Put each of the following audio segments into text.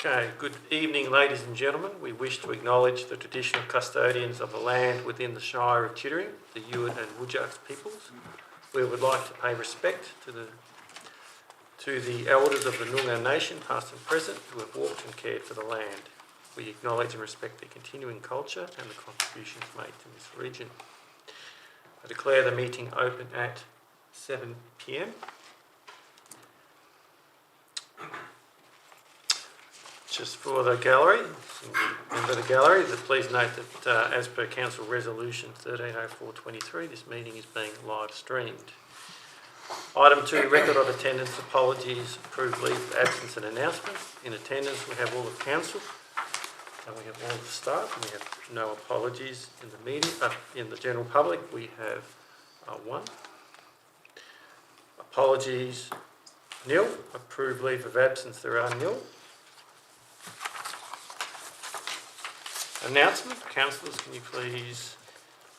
Okay, good evening ladies and gentlemen. We wish to acknowledge the traditional custodians of the land within the Shire of Chittering, the Yuin and Wujak peoples. We would like to pay respect to the elders of the Noongar Nation, past and present, who have walked and cared for the land. We acknowledge and respect their continuing culture and the contributions made to this region. I declare the meeting open at 7 p.m. Just for the gallery, member of the gallery, please note that as per Council Resolution 130423, this meeting is being live streamed. Item 2, record of attendance, apologies, approved leave, absence and announcement. In attendance we have all of Council and we have all of the staff, and we have no apologies in the meeting. In the general public we have 1. Apologies, nil. Approved leave of absence, there are nil. Announcement. Councillors, can you please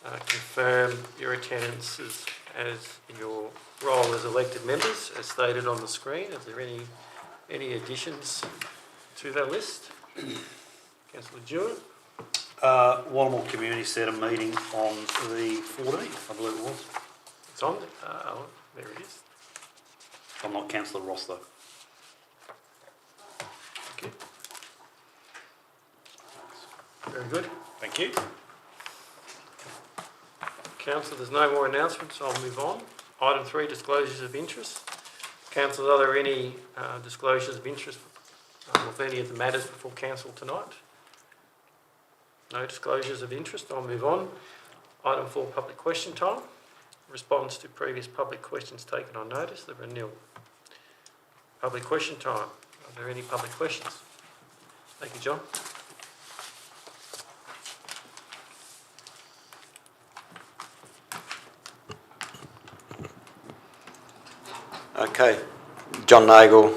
confirm your attendances as in your role as elected members, as stated on the screen? Is there any additions to that list? Councillor Jewett. Wallamore Community Centre meeting on the 14th, I believe it was. It's on. There it is. I'm not Councillor Ross though. Thank you. Very good, thank you. Councillor, there's no more announcements, so I'll move on. Item 3, disclosures of interest. Councillor, are there any disclosures of interest with any of the matters before Council tonight? No disclosures of interest, I'll move on. Item 4, public question time. Response to previous public questions taken on notice, there are nil. Public question time. Are there any public questions? Thank you, John. Okay, John Nagle,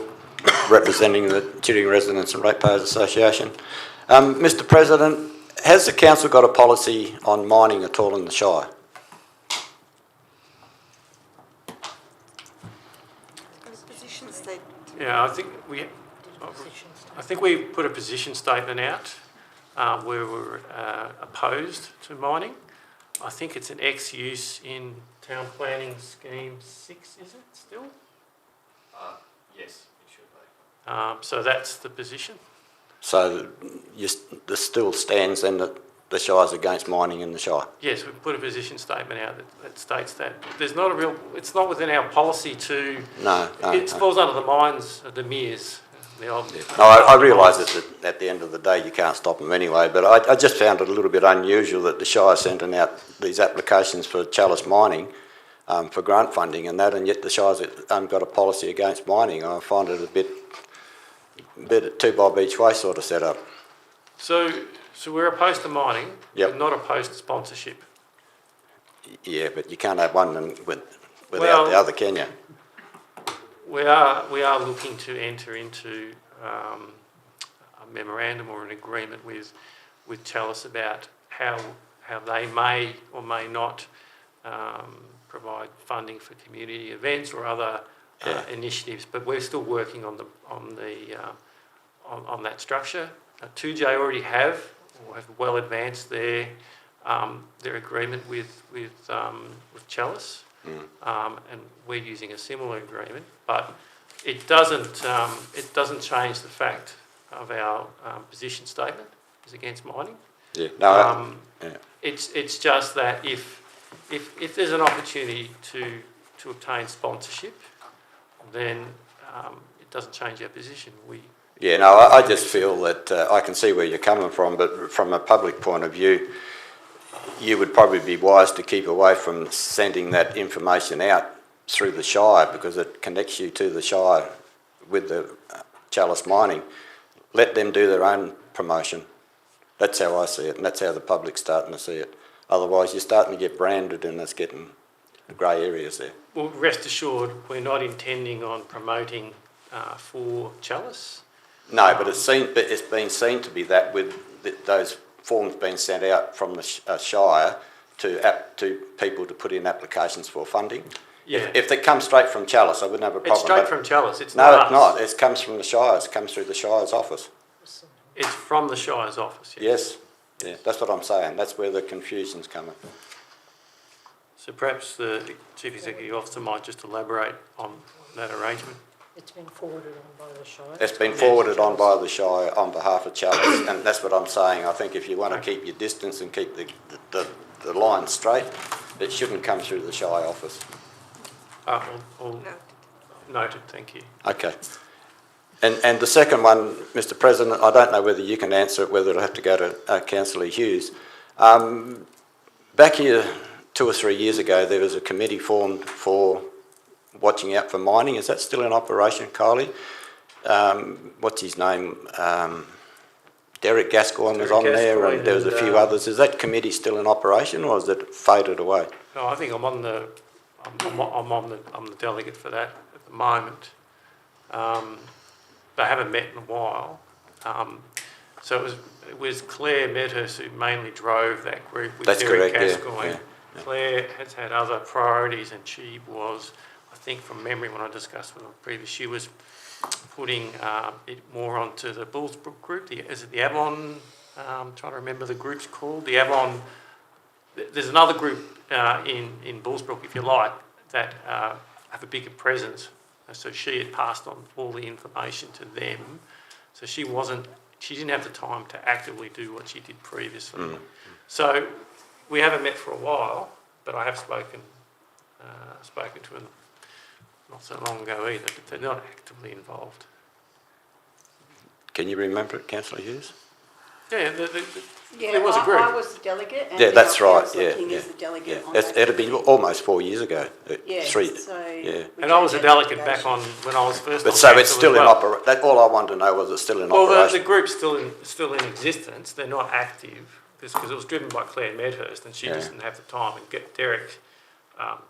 representing the Chittering Residents and Ratepayers Association. Mr President, has the Council got a policy on mining at all in the Shire? Position statement. Yeah, I think we put a position statement out where we're opposed to mining. I think it's an ex-use in Town Planning Scheme 6, is it still? Yes, it should be. So that's the position. So there still stands then that the Shire's against mining in the Shire? Yes, we put a position statement out that states that. There's not a real, it's not within our policy to... No. It falls under the mines, the MERS. No, I realise that at the end of the day you can't stop them anyway, but I just found it a little bit unusual that the Shire sending out these applications for chalice mining for grant funding and that, and yet the Shire's got a policy against mining. I find it a bit two bob each way sort of setup. So we're opposed to mining, yep. But not opposed to sponsorship. Yeah, but you can't have one without the other, can you? We are looking to enter into a memorandum or an agreement with Chalice about how they may or may not provide funding for community events or other initiatives. But we're still working on that structure. 2J already have well advanced their agreement with Chalice. And we're using a similar agreement, but it doesn't change the fact of our position statement is against mining. Yeah. No. It's just that if there's an opportunity to obtain sponsorship, then it doesn't change our position. I just feel that I can see where you're coming from, but from a public point of view, you would probably be wise to keep away from sending that information out through the Shire because it connects you to the Shire with the chalice mining. Let them do their own promotion. That's how I see it, and that's how the public's starting to see it. Otherwise, you're starting to get branded and it's getting grey areas there. Well, rest assured, we're not intending on promoting for Chalice. No, but it's been seen to be that with those forms being sent out from the Shire to people to put in applications for funding. Yeah. If they come straight from Chalice, I wouldn't have a problem. It's straight from Chalice. It's no, not it's not. It comes from the Shire. It comes through the Shire's office. It's from the Shire's office, Yes, yeah, that's what I'm saying. That's where the confusion's coming. So perhaps the Chief Executive Officer might just elaborate on that arrangement. It's been forwarded on by the Shire. It's been forwarded on by the Shire on behalf of Chalice, and that's what I'm saying. I think if you want to keep your distance and keep the line straight, it shouldn't come through the Shire office. All No. noted, thank you. Okay. And the second one, Mr President, I don't know whether you can answer it, whether it'll have to go to Councillor Hughes. Back here 2 or 3 years ago, there was a committee formed for watching out for mining. Is that still in operation, Kylie? What's his name? Derek Gascoigne was on there, and there was a few others. Is that committee still in operation, or has it faded away? No, I think I'm on the delegate for that at the moment. They haven't met in a while. So it was Claire Medhurst who mainly drove that group with Derek Gascoigne. Yeah. Claire has had other priorities, and she was, I think from memory when I discussed with her previously, she was putting it more onto the Bullsbrook group. Is it the Avon? I'm trying to remember the group's called. The Avon. There's another group in Bullsbrook, if you like, that have a bigger presence. So she had passed on all the information to them. So she didn't have the time to actively do what she did previously. Mm. So we haven't met for a while, but I have spoken to them not so long ago either, but they're not actively involved. Can you remember it, Councillor Hughes? Yeah, Yeah, there was a group. I was the delegate. And Yeah, that's right. Councillor King is the delegate on that It'd been almost 4 years ago. Yeah, And I was a delegate back on when I was first. But so it's still in operation. All I wanted to know was it's still in operation. Well, the group's still in existence. They're not active because it was driven by Claire Medhurst, and she just didn't have the time and get Derek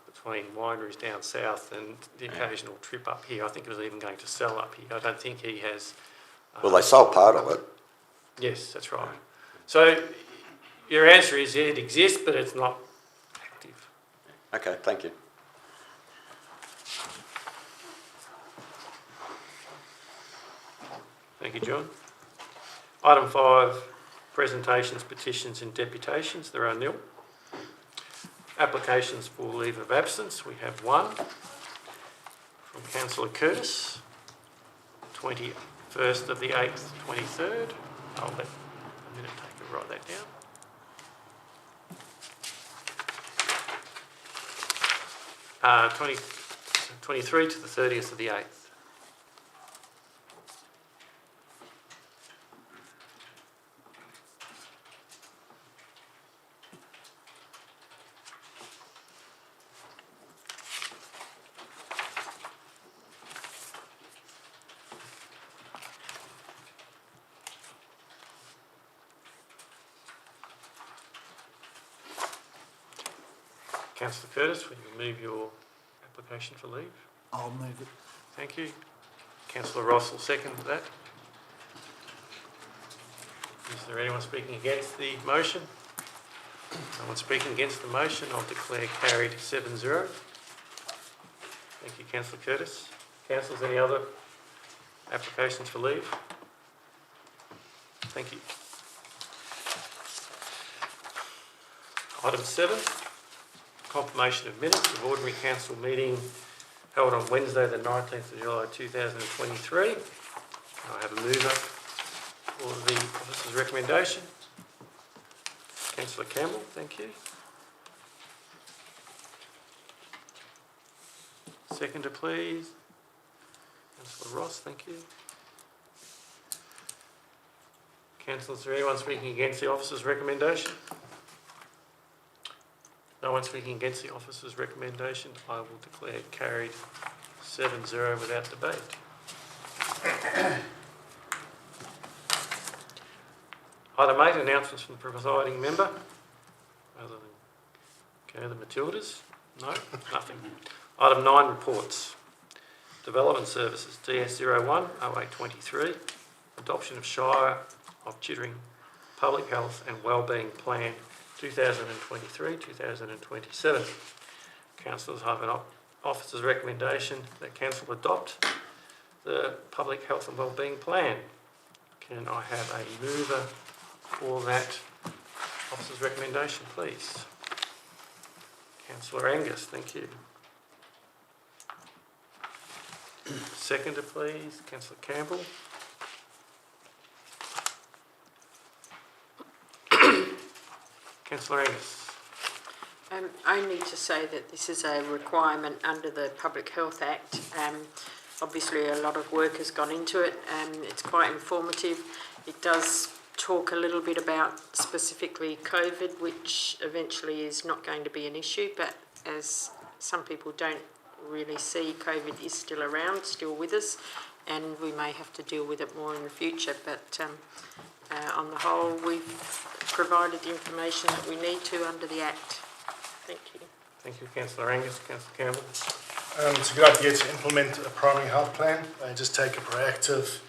between wineries down south and the occasional trip up here. I think it was even going to sell up here. I don't think he has. Well, they sold part of it. Yes, that's right. So your answer is it exists, but it's not active. Okay, thank you. Thank you, John. Item 5, presentations, petitions and deputations. There are nil. Applications for leave of absence. We have one from Councillor Curtis, 21st of the 8th, 23rd. I'll let a minute take to write that down. Uh, 23 to the 30th of the 8th. Councillor Curtis, will you move your application for leave? I'll move it. Thank you. Councillor Ross will second that. Is there anyone speaking against the motion? No one speaking against the motion. I'll declare carried 7-0. Thank you, Councillor Curtis. Councillors, any other applications for leave? Thank you. Item 7. Confirmation of minutes of ordinary council meeting held on Wednesday the 19th of July 2023. I have a mover for the officer's recommendation. Councillor Campbell, thank you. Seconder, please. Councillor Ross, thank you. Councillors, is there anyone speaking against the officer's recommendation? No one speaking against the officer's recommendation. I will declare it carried 7-0 without debate. Item 8, announcements from the presiding member. Other than the Matildas? No, nothing. Item 9, reports. Development Services, DS01 0823. Adoption of Shire of Chittering Public Health and Wellbeing Plan 2023-2027. Councillors have an officer's recommendation that council adopt the Public Health and Wellbeing Plan. Can I have a mover for that officer's recommendation, please? Councillor Angus, thank you. Seconder, please, Councillor Campbell. Councillor Angus. Only to say that this is a requirement under the Public Health Act. Obviously a lot of work has gone into it and it's quite informative. It does talk a little bit about specifically COVID, which eventually is not going to be an issue, but as some people don't really see, COVID is still around, still with us, and we may have to deal with it more in the future. But on the whole, we've provided the information that we need to under the Act. Thank you. Thank you, Councillor Angus. Councillor Campbell. It's a good idea to implement a primary health plan and just take a proactive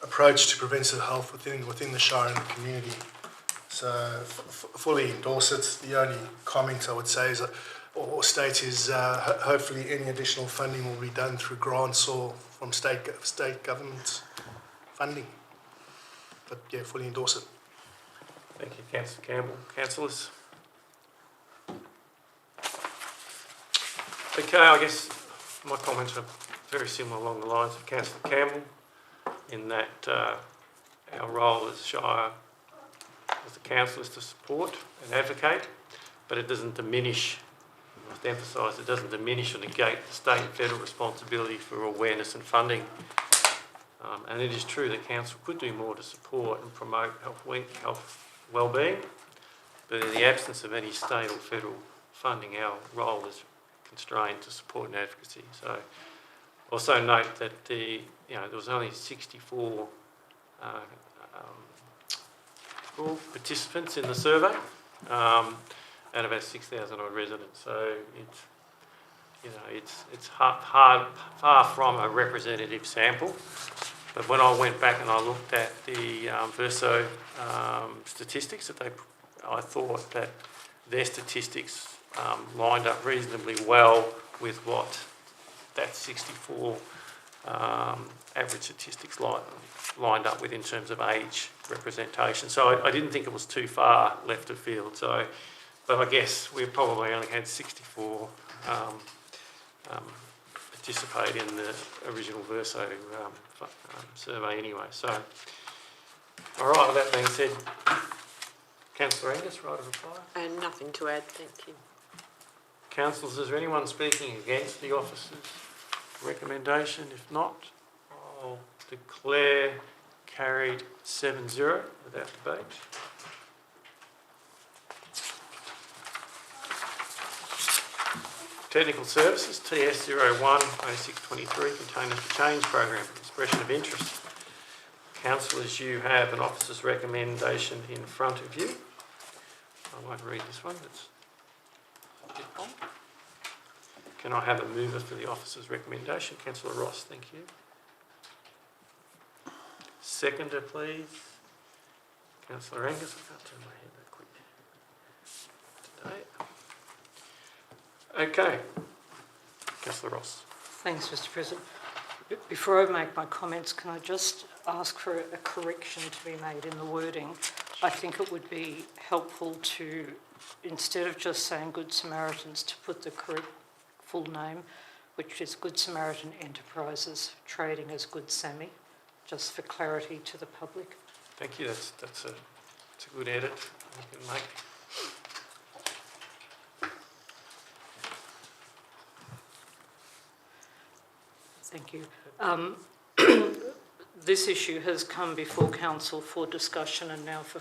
approach to preventive health within the Shire and the community. So fully endorse it. The only comment I would say is, or state is, hopefully any additional funding will be done through grants or from state government funding. But yeah, fully endorse it. Thank you, Councillor Campbell. Councillors? Okay, I guess my comments are very similar along the lines of Councillor Campbell, in that our role as Shire, as the council, is to support and advocate, but it doesn't diminish, I must emphasise, it doesn't diminish or negate the state and federal responsibility for awareness and funding. And it is true that council could do more to support and promote health well-being, but in the absence of any state or federal funding, our role is constrained to support and advocacy. So also note that there was only 64 participants in the survey out of about 6,000 odd residents. So it's far from a representative sample. But when I went back and I looked at the Verso statistics, I thought that their statistics lined up reasonably well with what that 64 average statistics lined up with in terms of age representation. So I didn't think it was too far left of field. So, but I guess we probably only had 64 participate in the original Verso survey anyway. So, all right, with that being said, Councillor Angus, right of reply? And nothing to add, thank you. Councillors, is there anyone speaking against the officer's recommendation? If not, I'll declare carried 7-0 without debate. Technical Services, TS01-0623, Containers for Change Program, Expression of Interest. Councillors, you have an officer's recommendation in front of you. I won't read this one. Can I have a mover for the officer's recommendation? Councillor Ross, thank you. Seconder, please. Councillor Angus, I can't turn my head that quick today. Okay. Councillor Ross. Thanks, Mr. President. Before I make my comments, can I just ask for a correction to be made in the wording? I think it would be helpful to, instead of just saying Good Samaritans, to put the correct full name, which is Good Samaritan Enterprises, trading as Good Sammy, just for clarity to the public. Thank you. That's a good edit you can make. Thank you. This issue has come before Council for discussion and now for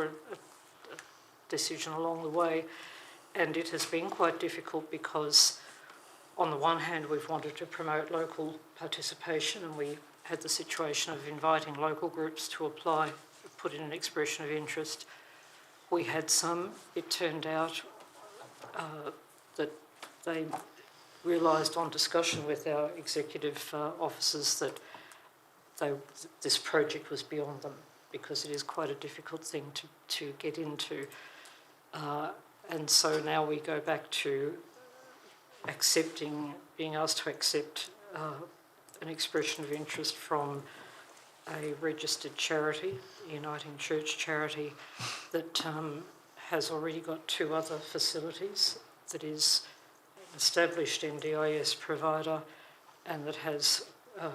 a decision along the way. And it has been quite difficult because on the one hand, we've wanted to promote local participation, and we had the situation of inviting local groups to apply, put in an expression of interest. We had some. It turned out that they realised on discussion with our executive officers that this project was beyond them, because it is quite a difficult thing to get into. And so now we go back to being asked to accept an expression of interest from a registered charity, Uniting Church Charity, that has already got 2 other facilities, that is an established NDIS provider and that has a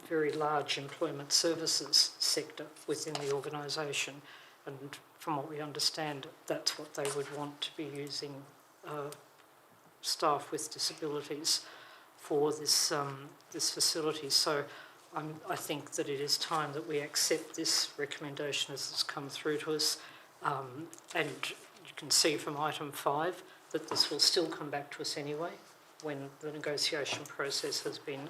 very large employment services sector within the organisation. And from what we understand, that's what they would want to be using staff with disabilities for this facility. So I think that it is time that we accept this recommendation as it's come through to us. And you can see from item 5 that this will still come back to us anyway when the negotiation process has been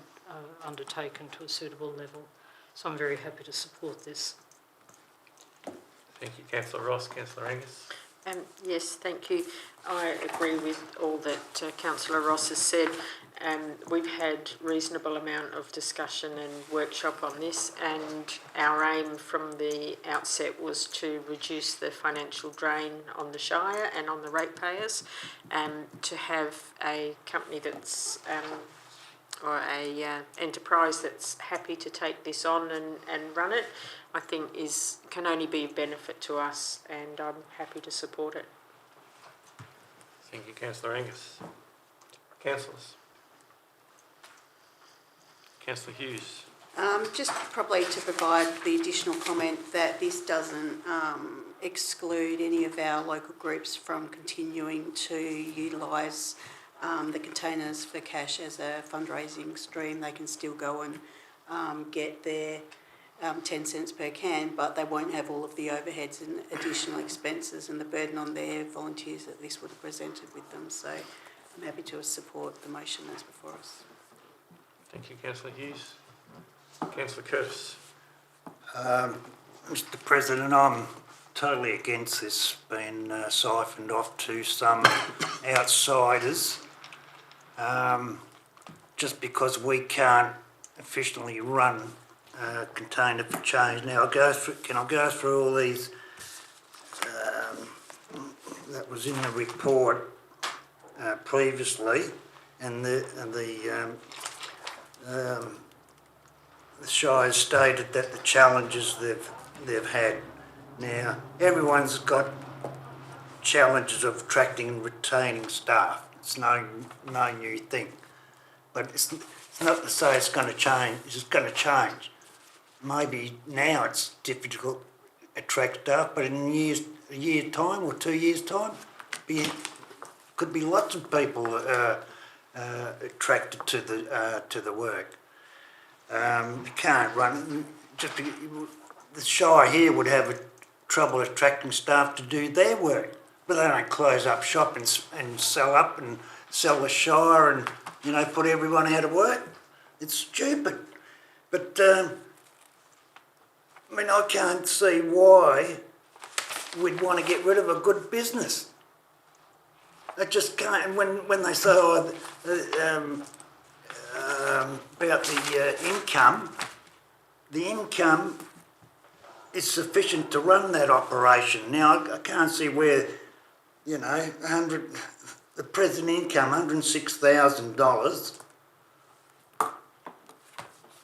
undertaken to a suitable level. So I'm very happy to support this. Thank you, Councillor Ross. Councillor Angus. Yes, thank you. I agree with all that Councillor Ross has said. We've had reasonable amount of discussion and workshop on this, and our aim from the outset was to reduce the financial drain on the Shire and on the ratepayers, to have a company that's or a enterprise that's happy to take this on and run it, I think can only be of benefit to us, and I'm happy to support it. Thank you, Councillor Angus. Councillors. Councillor Hughes. Just probably to provide the additional comment that this doesn't exclude any of our local groups from continuing to utilise the containers for cash as a fundraising stream. They can still go and get their 10 cents per can, but they won't have all of the overheads and additional expenses and the burden on their volunteers that this would have presented with them. So I'm happy to support the motion that's before us. Thank you, Councillor Hughes. Councillor Curtis. Mr President, I'm totally against this being siphoned off to some outsiders, just because we can't efficiently run a container for change. Now, can I go through all these that was in the report previously, and the Shire stated that the challenges they've had. Now, everyone's got challenges of attracting and retaining staff. It's no new thing, but it's not to say it's going to change. It's going to change. Maybe now it's difficult to attract staff, but in a year's time or 2 years' time, could be lots of people attracted to the work. You can't run. The Shire here would have trouble attracting staff to do their work, but they don't close up shop and sell the Shire and put everyone out of work. It's stupid. But I can't see why we'd want to get rid of a good business. I just can't. When they say about the income is sufficient to run that operation. Now, I can't see where, the present income, $106,000.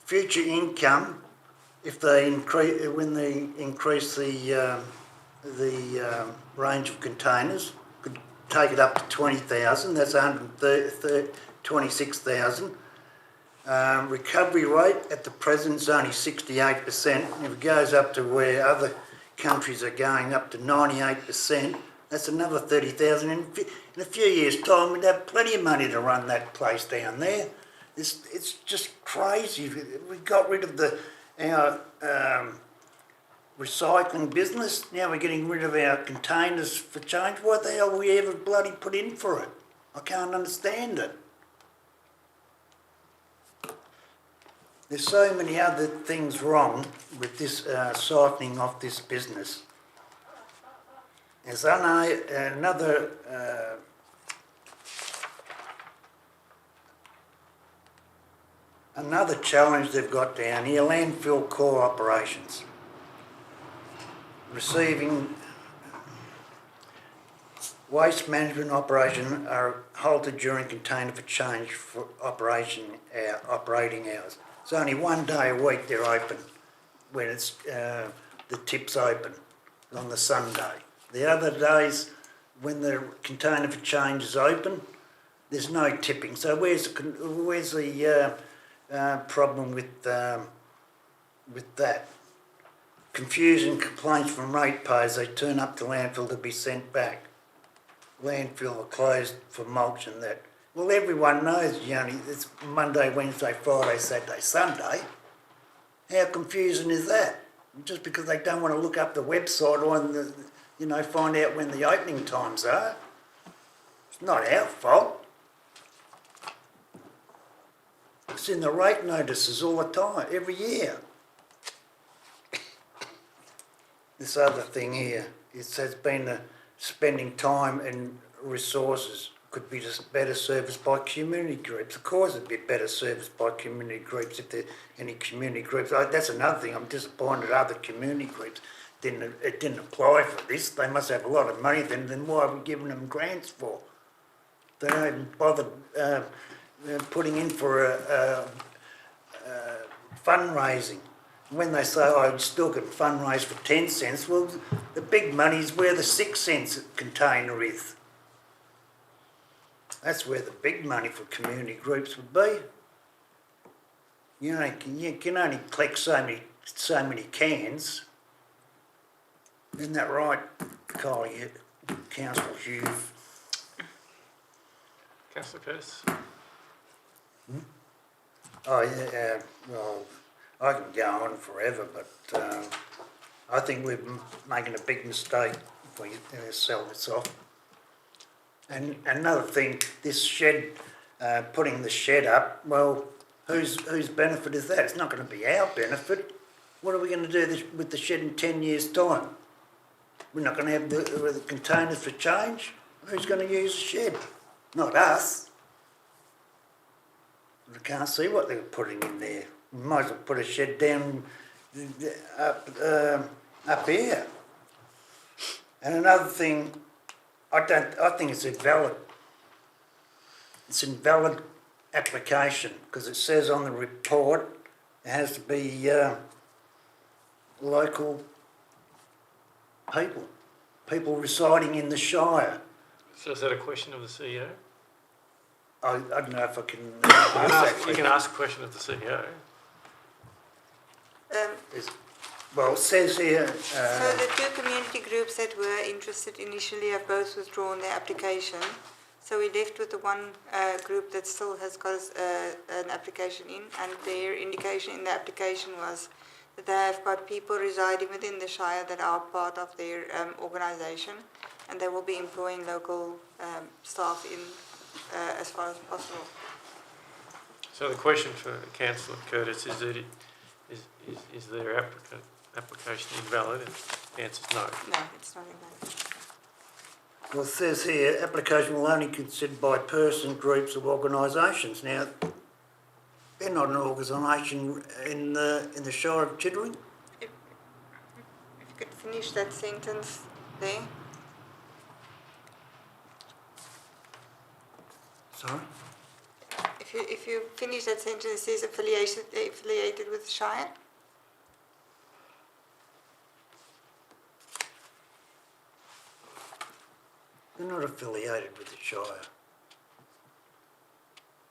Future income, when they increase the range of containers, could take it up to 20,000. That's 26,000. Recovery rate at the present is only 68%. If it goes up to where other countries are going up to 98%, that's another 30,000. In a few years' time, we'd have plenty of money to run that place down there. It's just crazy. We got rid of our recycling business. Now we're getting rid of our containers for change. What the hell we ever bloody put in for it? I can't understand it. There's so many other things wrong with this siphoning off this business. There's another challenge they've got down here, landfill core operations. Receiving waste management operation are halted during container for change for operating hours. It's only one day a week they're open, when it's the tip's open, on the Sunday. The other days, when the container for change is open, there's no tipping. So where's the problem with that? Confusion, complaints from ratepayers, they turn up to landfill to be sent back. Landfill are closed for mulch and that. Well, everyone knows it's Monday, Wednesday, Friday, Saturday, Sunday. How confusing is that? Just because they don't want to look up the website or find out when the opening times are. It's not our fault. It's in the rate notices all the time, every year. This other thing here, it says spending time and resources could be just better serviced by community groups. Of course it'd be better serviced by community groups if there are any community groups. That's another thing, I'm disappointed other community groups didn't apply for this. They must have a lot of money then why are we giving them grants for? They don't even bother putting in for fundraising. When they say, you still can fundraise for 10 cents, well, the big money's where the 6 cents container is. That's where the big money for community groups would be. You can only collect so many cans. Isn't that right, Kylie, Councillor Hughes? Councillor Curtis? Oh, yeah, well, I can go on forever, but I think we're making a big mistake if we sell this off. And another thing, this shed, putting the shed up, well, whose benefit is that? It's not going to be our benefit. What are we going to do with the shed in 10 years' time? We're not going to have the containers for change? Who's going to use the shed? Not us. I can't see what they're putting in there. We might as well put a shed down up here. And another thing, I think it's invalid. It's invalid application because it says on the report it has to be local people residing in the Shire. So is that a question of the CEO? I don't know if I can... You can ask a question of the CEO. Well, it says here... So the two community groups that were interested initially have both withdrawn their application. So we're left with the one group that still has got an application in, and their indication in the application was that they have got people residing within the Shire that are part of their organisation, and they will be employing local staff in as far as possible. So the question for Councillor Curtis is that is their application invalid? And the answer is no. No, it's not invalid. Well, it says here, application will only be considered by person, groups or organisations. Now, they're not an organisation in the Shire of Chittering. If you could finish that sentence there. Sorry? If you finish that sentence, it says affiliated with the Shire. They're not affiliated with the Shire.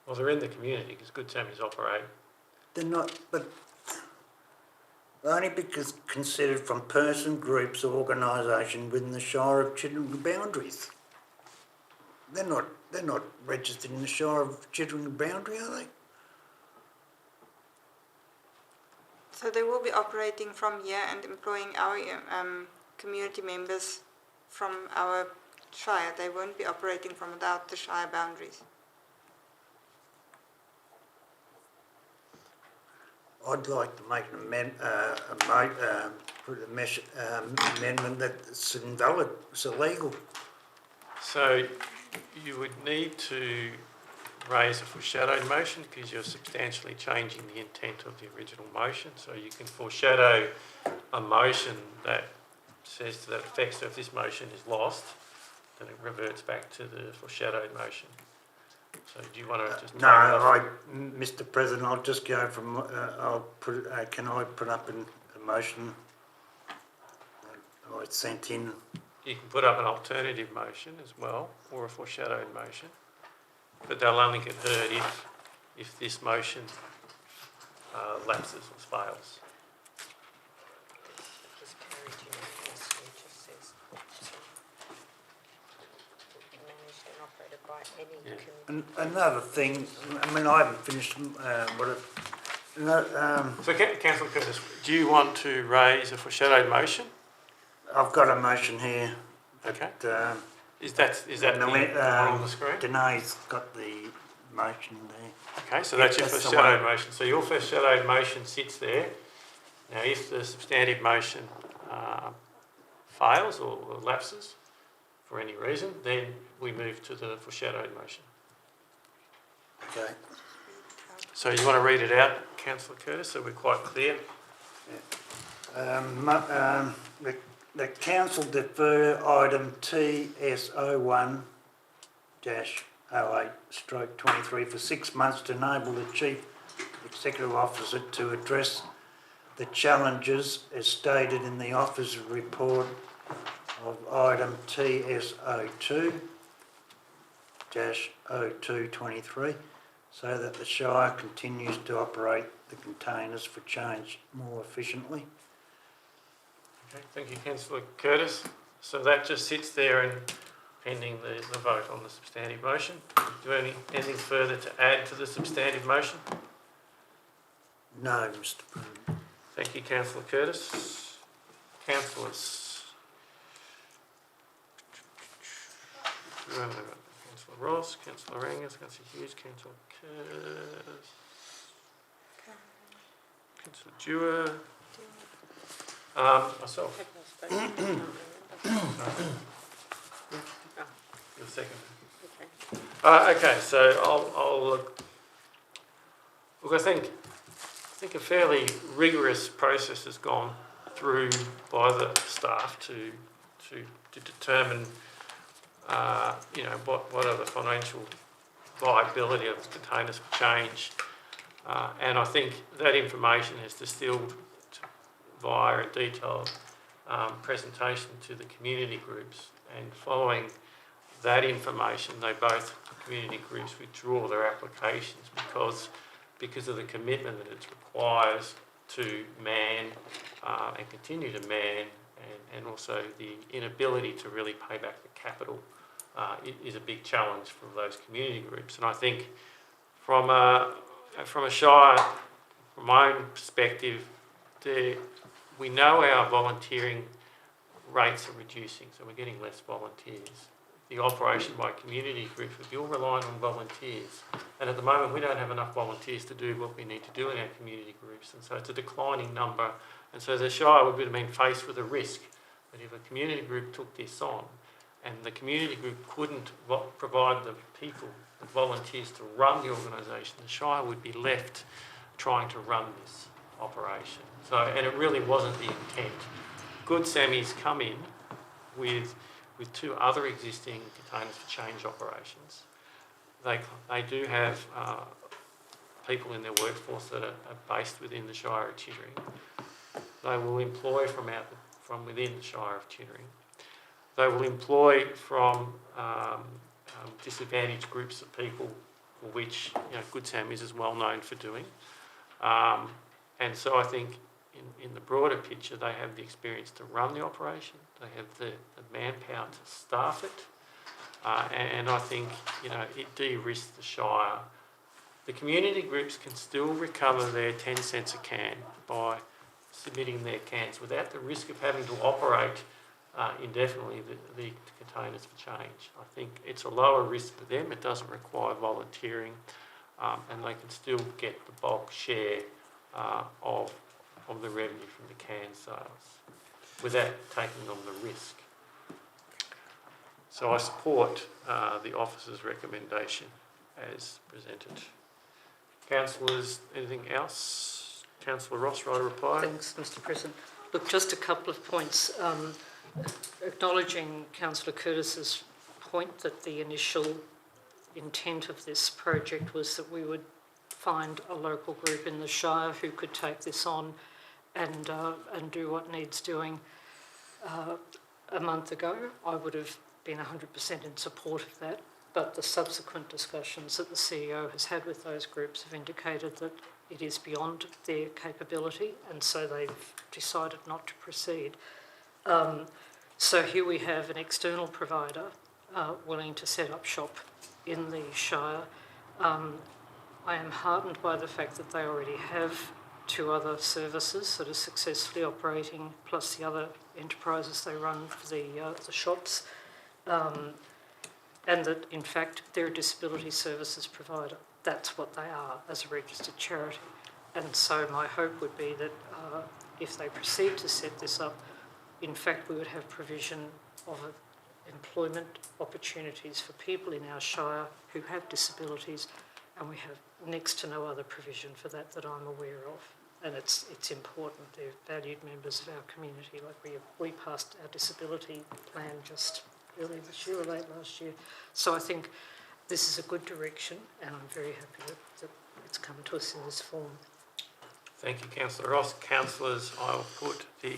Well, they're in the community because Good Sammy's operate. They're not, but only because considered from person, groups or organisation within the Shire of Chittering boundaries. They're not registered in the Shire of Chittering boundary, are they? So they will be operating from here and employing our community members from our Shire. They won't be operating from without the Shire boundaries. I'd like to make an amendment that it's invalid, it's illegal. So you would need to raise a foreshadowed motion because you're substantially changing the intent of the original motion. So you can foreshadow a motion that says to that effect, so if this motion is lost, then it reverts back to the foreshadowed motion. So do you want to just take it No, off? Mr. President, I'll just go from, can I put up a motion I sent in? You can put up an alternative motion as well, or a foreshadowed motion, but they'll only get heard if this motion lapses or fails. Just carried unanimously, it just says managed and operated by any Yeah. Another thing, I mean, I haven't finished So Councillor Curtis, do you want to raise a foreshadowed motion? I've got a motion here. Okay. That, Is that the one on the screen? Danae's got the motion there. Okay, so that's your That's the foreshadowed one. motion. So your foreshadowed motion sits there. Now, if the substantive motion fails or lapses for any reason, then we move to the foreshadowed motion. Okay. So you want to read it out, Councillor Curtis, so we're quite clear? The council defer item TS01-08/23 for 6 months to enable the Chief Executive Officer to address the challenges as stated in the officer's report of item TS02-0223 so that the Shire continues to operate the containers for change more efficiently. Okay, thank you, Councillor Curtis. So that just sits there and pending the vote on the substantive motion. Do you have anything further to add to the substantive motion? No, Mr. President. Thank you, Councillor Curtis. Councillors. Councillor Ross, Councillor Angus, Councillor Hughes, Councillor Curtis, Councillor Dewar, myself. You're second. Okay, so I'll look, I think a fairly rigorous process has gone through by the staff to determine, what are the financial viability of the containers for change, and I think that information is distilled via a detailed presentation to the community groups, and following that information, the community groups withdraw their applications because of the commitment that it requires to man and continue to man, and also the inability to really pay back the capital is a big challenge for those community groups. And I think from a Shire, from my own perspective, we know our volunteering rates are reducing, so we're getting less volunteers. The operation by community groups, we're all relying on volunteers. And at the moment, we don't have enough volunteers to do what we need to do in our community groups. And so it's a declining number. And so the Shire would have been faced with a risk that if a community group took this on and the community group couldn't provide the people, the volunteers to run the organisation, the Shire would be left trying to run this operation. So, and it really wasn't the intent. Good Sammy's come in with two other existing containers for change operations. They do have people in their workforce that are based within the Shire of Chittering. They will employ from within the Shire of Chittering. They will employ from disadvantaged groups of people, for which Good Sammy's is well known for doing. And so I think in the broader picture, they have the experience to run the operation, they have the manpower to staff it, and I think it de-risks the Shire. The community groups can still recover their 10 cents a can by submitting their cans without the risk of having to operate indefinitely the containers for change. I think it's a lower risk for them, it doesn't require volunteering, and they can still get the bulk share of the revenue from the can sales without taking on the risk. So I support the officer's recommendation as presented. Councillors, anything else? Councillor Ross, right, a reply? Thanks, Mr. President. Look, just a couple of points. Acknowledging Councillor Curtis's point that the initial intent of this project was that we would find a local group in the Shire who could take this on and do what needs doing. A month ago, I would have been 100% in support of that, but the subsequent discussions that the CEO has had with those groups have indicated that it is beyond their capability, and so they've decided not to proceed. So here we have an external provider willing to set up shop in the Shire. I am heartened by the fact that they already have 2 other services that are successfully operating, plus the other enterprises they run for the shops, and that in fact they're a disability services provider. That's what they are as a registered charity. And so my hope would be that if they proceed to set this up, in fact we would have provision of employment opportunities for people in our Shire who have disabilities, and we have next to no other provision for that I'm aware of. And it's important. They're valued members of our community. Like we passed our disability plan just earlier this year or late last year. So I think this is a good direction, and I'm very happy that it's come to us in this form. Thank you, Councillor Ross. Councillors, I will put the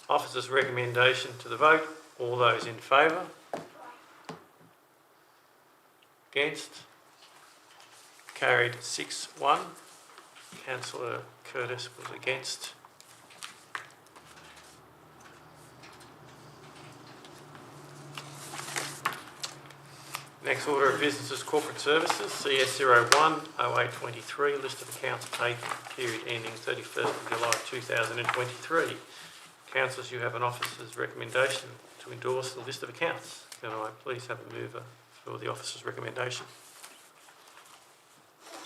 officer's recommendation to the vote. All those in favour? Against? Carried 6-1. Councillor Curtis was against. Next order of business is corporate services, CS01-0823, list of accounts paid for the period ending 31st of July 2023. Councillors, you have an officer's recommendation to endorse the list of accounts. Can I please have a mover for the officer's recommendation?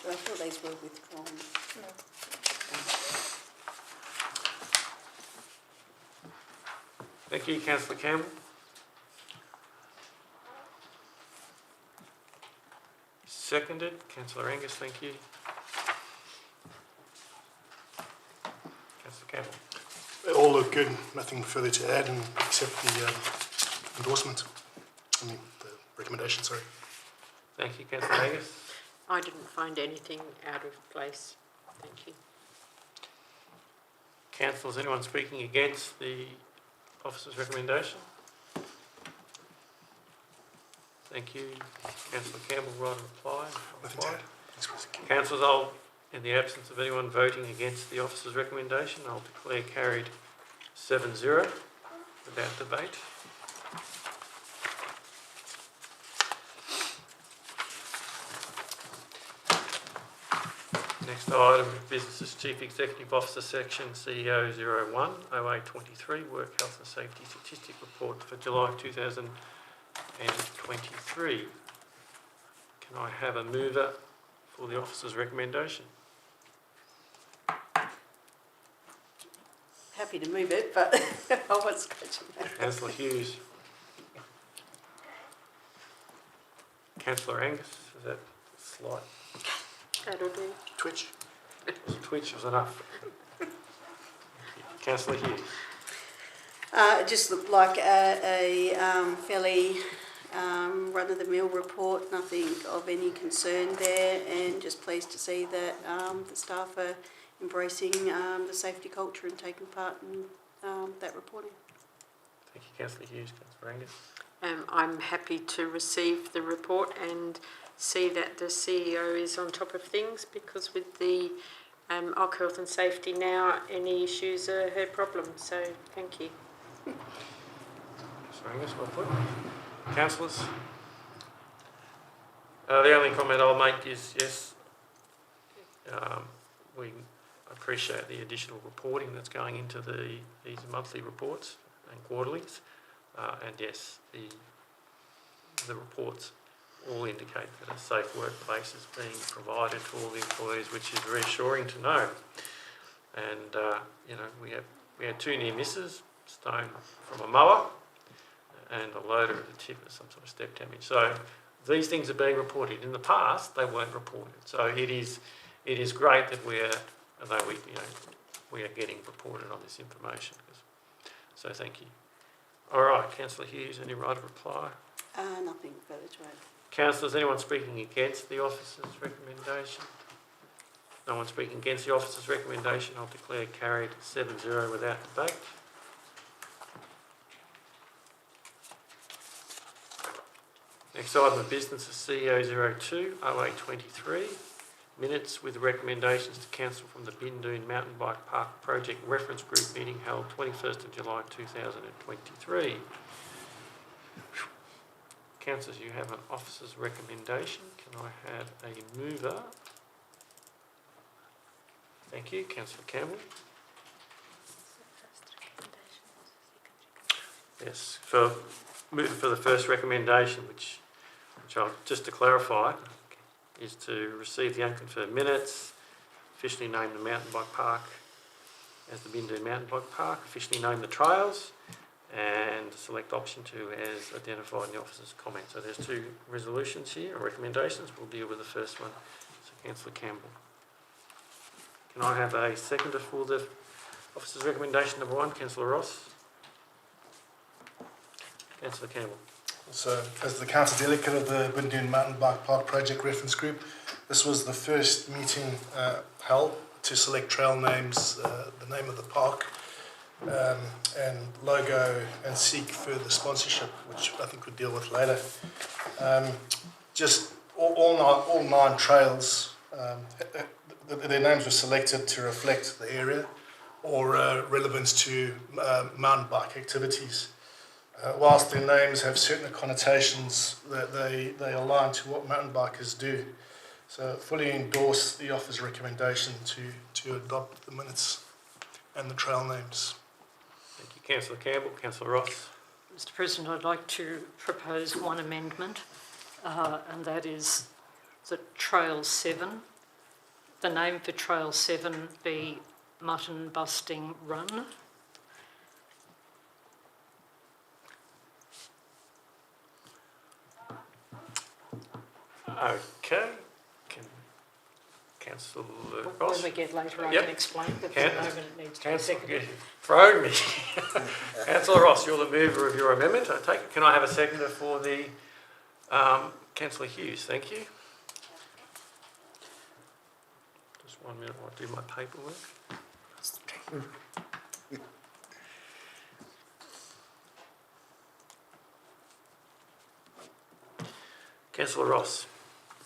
So I thought these were withdrawn. No. Thank you, Councillor Campbell. Seconded, Councillor Angus, thank you. Councillor Campbell. They all look good. Nothing further to add except the endorsement. The recommendation, sorry. Thank you, Councillor Angus. I didn't find anything out of place. Thank you. Councillors, anyone speaking against the officer's recommendation? Thank you. Councillor Campbell, right of reply. Nothing to add. Thanks, President. Councillors, in the absence of anyone voting against the officer's recommendation, I'll declare carried 7-0 without debate. Next item of business is Chief Executive Officer Section CEO 01-0823, Work Health and Safety Statistic Report for July 2023. Can I have a mover for the officer's recommendation? Happy to move it, but I was scratching that. Councillor Hughes. Councillor Angus, is that slight? That'll do. Twitch. Twitch was enough. Councillor Hughes. It just looked like a fairly run-of-the-mill report, nothing of any concern there, and just pleased to see that the staff are embracing the safety culture and taking part in that reporting. Thank you, Councillor Hughes. Councillor Angus. I'm happy to receive the report and see that the CEO is on top of things, because with the OC Health and Safety now, any issues are her problem. So thank you. Councillor Angus, well put. Councillors? The only comment I'll make is, yes, we appreciate the additional reporting that's going into these monthly reports and quarterlies. And yes, the reports all indicate that a safe workplace is being provided to all the employees, which is reassuring to know. And you know, we had 2 near misses, stone from a mower and a loader at the tip of some sort of step damage. So these things are being reported. In the past, they weren't reported. So it is great that we are getting reported on this information. So thank you. All right, Councillor Hughes, any right of reply? Nothing further to add. Councillors, anyone speaking against the officer's recommendation? No one speaking against the officer's recommendation. I'll declare carried 7-0 without debate. Next item of business is CEO 02-0823. Minutes with recommendations to cancel from the Bindoon Mountain Bike Park Project Reference Group meeting held 21st of July 2023. Councillors, you have an officer's recommendation. Can I have a mover? Thank you. Councillor Campbell. Yes, moving for the first recommendation, which I'll, just to clarify, is to receive the unconfirmed minutes, officially name the mountain bike park as the Bindoon Mountain Bike Park, officially name the trails, and select option 2 as identified in the officer's comment. So there's 2 resolutions here, or recommendations. We'll deal with the first one. So Councillor Campbell. Can I have a seconder for the officer's recommendation number 1, Councillor Ross? Councillor Campbell. So, as the council delegate of the Bindoon Mountain Bike Park Project Reference Group, this was the first meeting held to select trail names, the name of the park, and logo, and seek further sponsorship, which I think we'll deal with later. Just all 9 trails, their names were selected to reflect the area or relevance to mountain bike activities. Whilst their names have certain connotations, that they align to what mountain bikers do. So fully endorse the officer's recommendation to adopt the minutes and the trail names. Thank you, Councillor Campbell. Councillor Ross. Mr. President, I'd like to propose one amendment, and that is that Trail 7, the name for Trail 7 be Mutton Busting Run. Okay. Councillor Ross. When we get later, I Yep. can explain, but for the moment it needs to be seconded. Throw me. Councillor Ross, you're the mover of your amendment. I take it. Can I have a seconder for the Councillor Hughes? Thank you. Just 1 minute while I do my paperwork. Councillor Ross.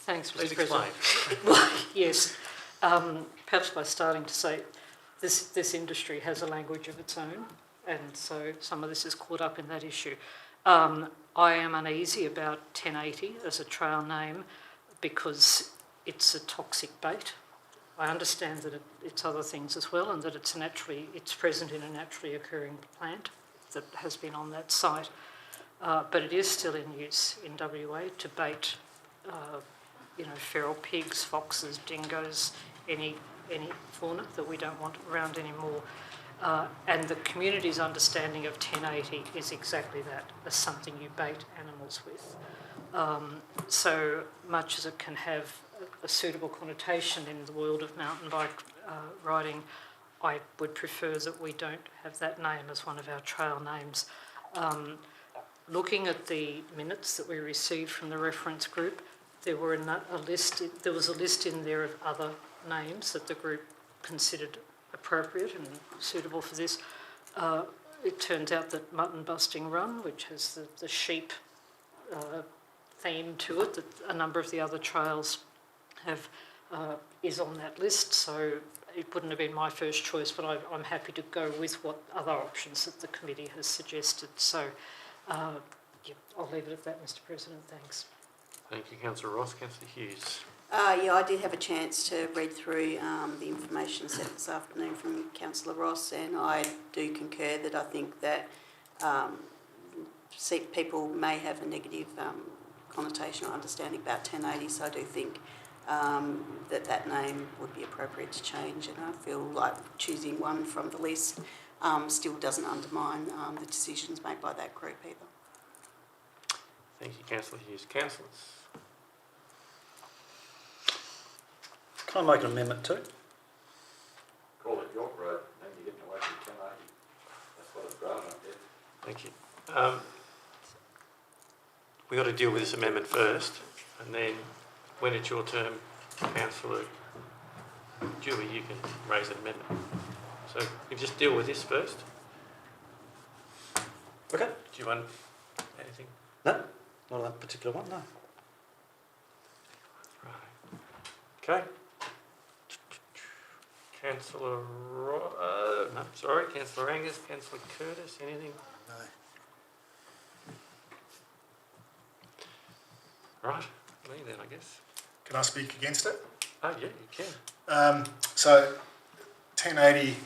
Thanks, Please Mr. President. explain. Yes, perhaps by starting to say this industry has a language of its own, and so some of this is caught up in that issue. I am uneasy about 1080 as a trail name because it's a toxic bait. I understand that it's other things as well, and that it's present in a naturally occurring plant that has been on that site, but it is still in use in WA to bait feral pigs, foxes, dingoes, any fauna that we don't want around anymore. And the community's understanding of 1080 is exactly that, as something you bait animals with. So much as it can have a suitable connotation in the world of mountain bike riding, I would prefer that we don't have that name as one of our trail names. Looking at the minutes that we received from the reference group, there was a list in there of other names that the group considered appropriate and suitable for this. It turns out that Mutton Busting Run, which has the sheep theme to it, that a number of the other trails have, is on that list. So it wouldn't have been my first choice, but I'm happy to go with what other options that the committee has suggested. So I'll leave it at that, Mr. President. Thanks. Thank you, Councillor Ross. Councillor Hughes. I did have a chance to read through the information sent this afternoon from Councillor Ross, and I do concur that I think that people may have a negative connotation or understanding about 1080, so I do think that name would be appropriate to change, and I feel like choosing one from the list still doesn't undermine the decisions made by that group either. Thank you, Councillor Hughes. Councillors. Can I make an amendment too? Call it York Road, then you're getting away from 1080. That's what it's grown up there. Thank you. we got to deal with this amendment first, and then when it's your term, Councillor Dewey, you can raise an amendment. So you just deal with this first. Okay. Do you want anything? No, not that particular one, no. Right. Okay. Councillor Councillor Angus, Councillor Curtis, anything? No. Right, me then, I guess. Can I speak against it? Oh, yeah, you can. So 1080,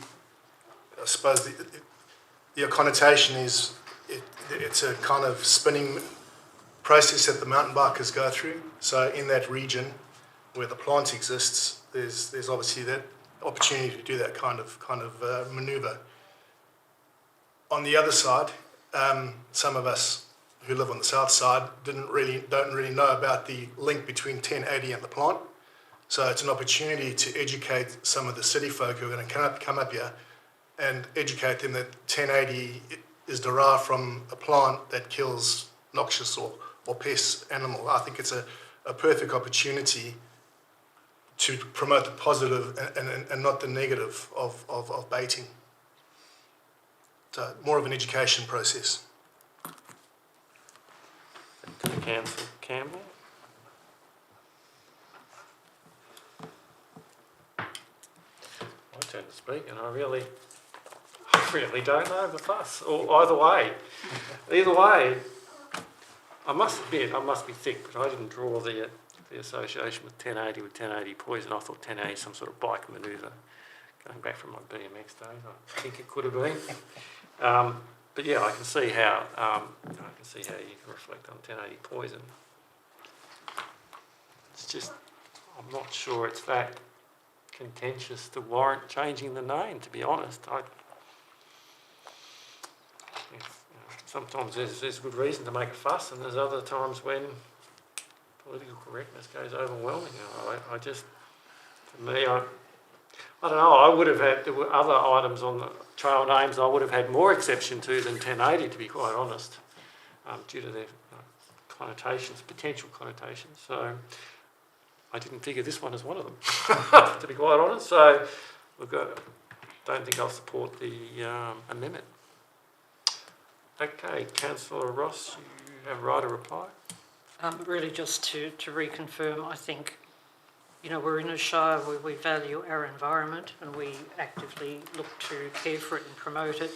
I suppose the connotation is it's a kind of spinning process that the mountain bikers go through. So in that region where the plant exists, there's obviously that opportunity to do that kind of manoeuvre. On the other side, some of us who live on the south side don't really know about the link between 1080 and the plant. So it's an opportunity to educate some of the city folk who are going to come up here and educate them that 1080 is derived from a plant that kills noxious or pest animal. I think it's a perfect opportunity to promote the positive and not the negative of baiting. So more of an education process. Councillor Campbell. My turn to speak, and I really don't know the fuss, or either way. Either way, I must admit, I must be thick, but I didn't draw the association with 1080 with 1080 poison. I thought 1080 is some sort of bike manoeuvre. Going back from my BMX days, I think it could have been. But yeah, I can see how you can reflect on 1080 poison. It's just, I'm not sure it's that contentious to warrant changing the name, to be honest. Sometimes there's good reason to make a fuss, and there's other times when political correctness goes overwhelming. I just, for me, I don't know, I would have had, there were other items on the trail names I would have had more exception to than 1080, to be quite honest, due to their connotations, potential connotations. So I didn't figure this one as one of them, to be quite honest. So look, don't think I'll support the amendment. Okay, Councillor Ross, you have right of reply. Really just to reconfirm, I think, you know, we're in a shire where we value our environment and we actively look to care for it and promote it.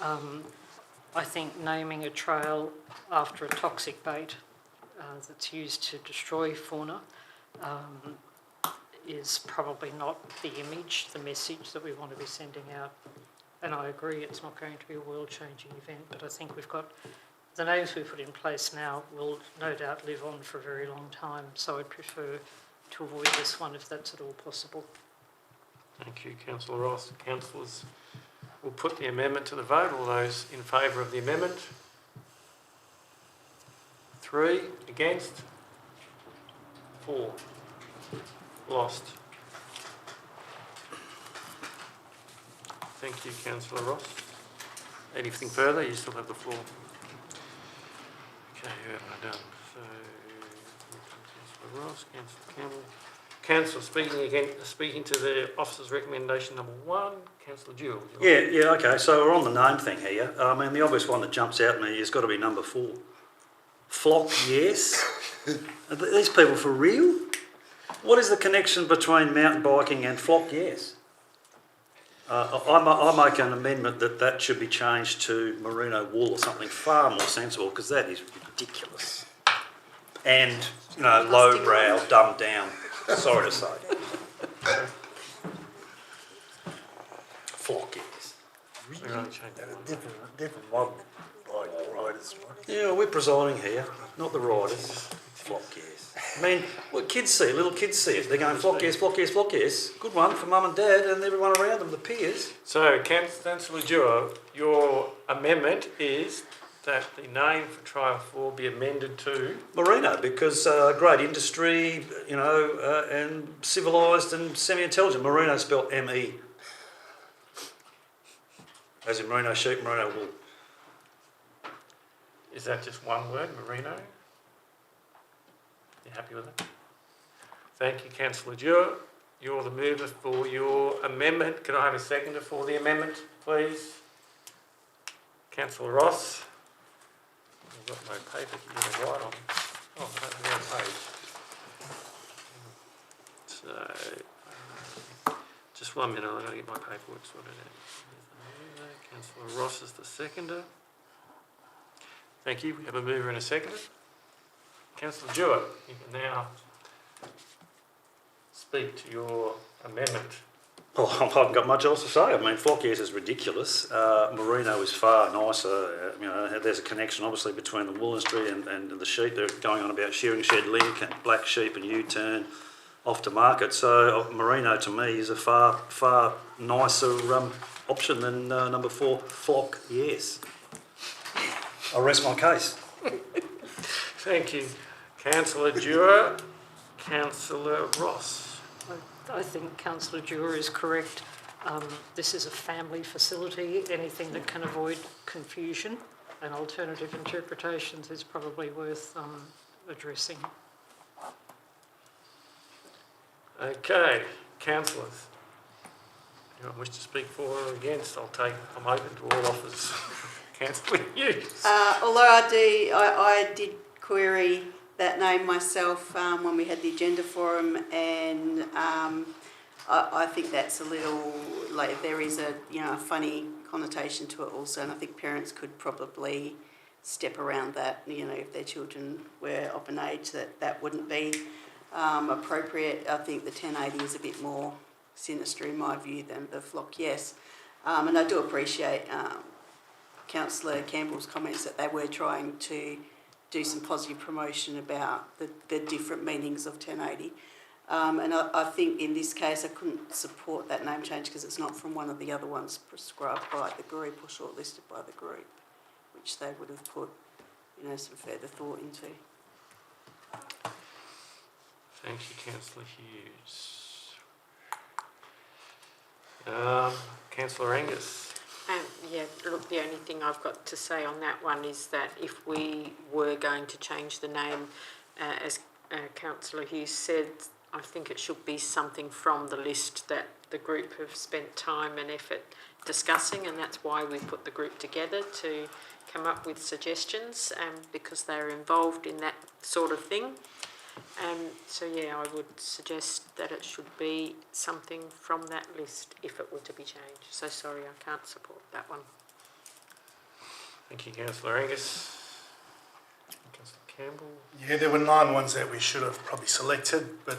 I think naming a trail after a toxic bait that's used to destroy fauna is probably not the image, the message that we want to be sending out. And I agree it's not going to be a world-changing event, but I think we've got the names we've put in place now will no doubt live on for a very long time, so I'd prefer to avoid this one if that's at all possible. Thank you, Councillor Ross. Councillors, we'll put the amendment to the vote. All those in favour of the amendment? 3 against? 4 lost. Thank you, Councillor Ross. Anything further? You still have the floor. Okay, who have I done? So, Councillor Ross, Councillor Campbell. Councillor speaking to the officer's recommendation number 1, Councillor Dewey. Yeah, okay, so we're on the name thing here. I mean, the obvious one that jumps out at me has got to be number 4. Flock, yes. Are these people for real? What is the connection between mountain biking and flock, yes? I make an amendment that should be changed to merino wool or something far more sensible, because that is ridiculous. And, you know, lowbrow, dumbed down. Sorry to say. Flock, yes. We're going to change that one. Different model, like riders, right? Yeah, we're presiding here, not the riders. Flock, yes. I mean, what kids see, little kids see it. They're going flock, yes, flock, yes, flock, yes. Good one for mum and dad and everyone around them, the peers. So, Councillor Dewey, your amendment is that the name for Trial 4 be amended to? Merino, because great industry, you know, and civilised and semi-intelligent. Merino spelled M-E. As in merino sheep, merino wool. Is that just one word, merino? You happy with that? Thank you, Councillor Dewar. You're the mover for your amendment. Can I have a seconder for the amendment, please? Councillor Ross. I've got no paper here to write on. Oh, I don't have a page. So, just 1 minute, I've got to get my paperwork sorted out. Councillor Ross is the seconder. Thank you. We have a mover and a seconder. Councillor Dewar, you can now speak to your amendment. Well, I haven't got much else to say. I mean, flock yes is ridiculous. Merino is far nicer. There's a connection obviously between the wool industry and the sheep. They're going on about shearing shed link and black sheep and U-turn off to market. So Merino to me is a far nicer option than number 4, flock yes. I'll rest my case. Thank you, Councillor Dewar. Councillor Ross. I think Councillor Dewar is correct. This is a family facility. Anything that can avoid confusion and alternative interpretations is probably worth addressing. Okay, councillors. Anyone wish to speak for or against? I'm open to all offers. Councillor Hughes. Although I did query that name myself when we had the agenda forum, and I think that's a little, like, there is a funny connotation to it also, and I think parents could probably step around that, if their children were of an age that wouldn't be appropriate. I think the 1080 is a bit more sinister in my view than the flock yes, and I do appreciate Councillor Campbell's comments that they were trying to do some positive promotion about the different meanings of 1080. And I think in this case I couldn't support that name change because it's not from one of the other ones prescribed by the group or shortlisted by the group, which they would have put some further thought into. Thank you, Councillor Hughes. Councillor Angus. Look, the only thing I've got to say on that one is that if we were going to change the name, as Councillor Hughes said, I think it should be something from the list that the group have spent time and effort discussing, and that's why we put the group together to come up with suggestions, because they're involved in that sort of thing. I would suggest that it should be something from that list if it were to be changed. So sorry, I can't support that one. Thank you, Councillor Angus. Councillor Campbell. Yeah, there were 9 ones that we should have probably selected, but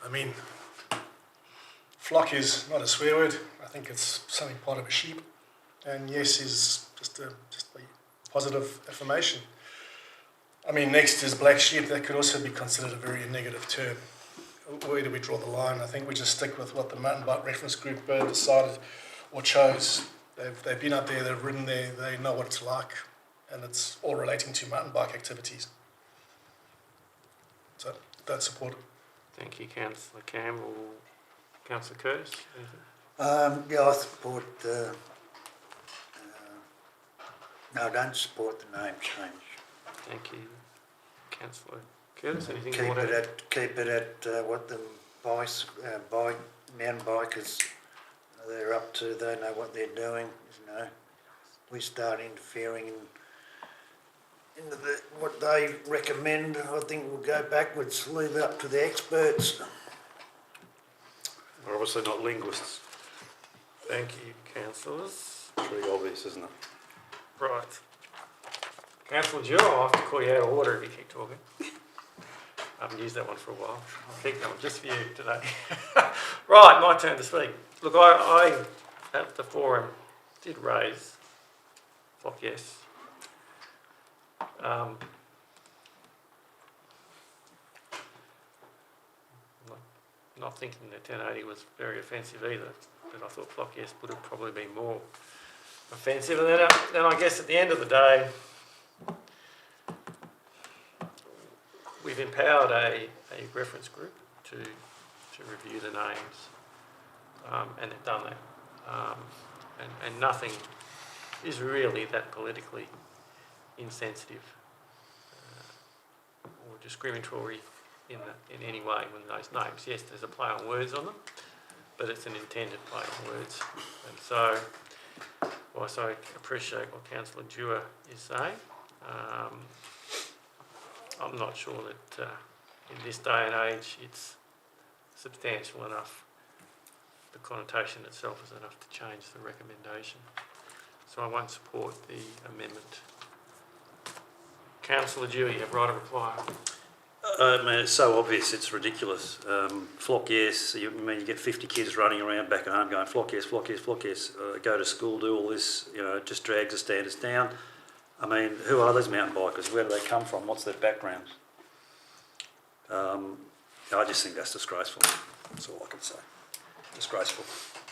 I mean, flock is not a swear word. I think it's something part of a sheep, and yes is just a positive affirmation. I mean, next is black sheep. That could also be considered a very negative term. Where do we draw the line? I think we just stick with what the mountain bike reference group decided or chose. They've been up there, they've ridden there, they know what it's like, and it's all relating to mountain bike activities. So don't support it. Thank you, Councillor Campbell. Councillor Curtis. I support no, I don't support the name change. Thank you, Councillor Curtis. Anything you want to add? Keep it at what the mountain bikers they're up to. They know what they're doing. We start interfering in what they recommend. I think we'll go backwards. Leave it up to the experts. We're obviously not linguists. Thank you, councillors. Pretty obvious, isn't it? Right. Councillor Dewar, I'll have to call you out of order if you keep talking. I haven't used that one for a while. I'll keep going just for you today. Right, my turn to speak. Look, I at the forum did raise flock yes. Not thinking that 1080 was very offensive either, but I thought flock yes would have probably been more offensive. And then I guess at the end of the day, we've empowered a reference group to review the names, and they've done that. And nothing is really that politically insensitive or discriminatory in any way with those names. Yes, there's a play on words on them, but it's an intended play on words. And so, whilst I appreciate what Councillor Dewar is saying, I'm not sure that in this day and age it's substantial enough. The connotation itself is enough to change the recommendation. So I won't support the amendment. Councillor Dewar, you have right of reply. It's so obvious, it's ridiculous. Flock yes, you get 50 kids running around back at home going flock yes, flock yes, flock yes. Go to school, do all this, it just drags the standards down. I mean, who are these mountain bikers? Where do they come from? What's their background? I just think that's disgraceful. That's all I can say. Disgraceful.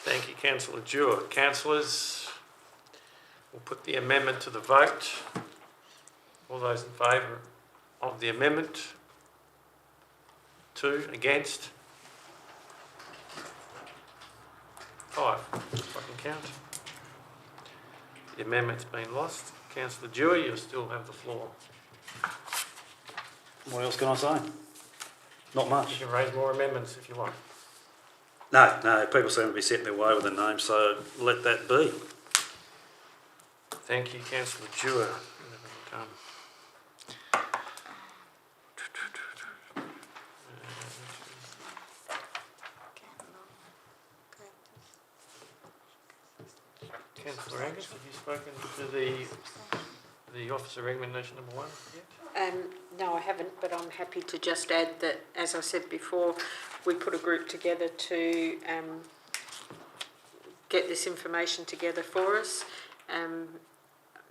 Thank you, Councillor Dewar. Councillors, we'll put the amendment to the vote. All those in favour of the amendment? 2 against? 5, if I can count. The amendment's been lost. Councillor Dewar, you still have the floor. What else can I say? Not much. You can raise more amendments if you want. No, people seem to be set in their way with the name, so let that be. Thank you, Councillor Dewar. Councillor Angus, have you spoken to the Officer Recommendation number 1 yet? No, I haven't, but I'm happy to just add that, as I said before, we put a group together to get this information together for us.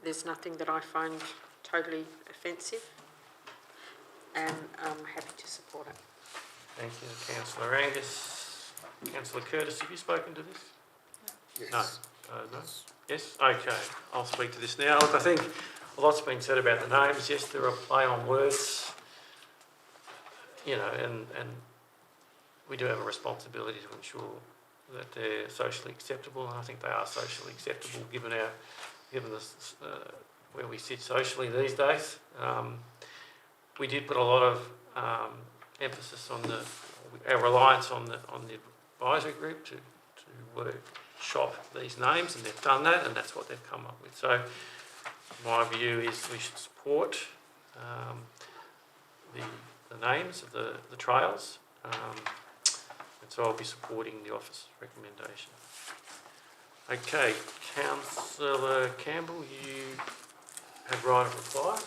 There's nothing that I find totally offensive, and I'm happy to support it. Thank you, Councillor Angus. Councillor Curtis, have you spoken to this? Yes. No. No? Yes? Okay, I'll speak to this now. Look, I think a lot's been said about the names. Yes, there are play on words, and we do have a responsibility to ensure that they're socially acceptable, and I think they are socially acceptable given this, where we sit socially these days. We did put a lot of emphasis on our reliance on the advisory group to workshop these names, and they've done that, and that's what they've come up with. So my view is we should support the names of the trails, and so I'll be supporting the officer's recommendation. Okay, Councillor Campbell, you have right of reply.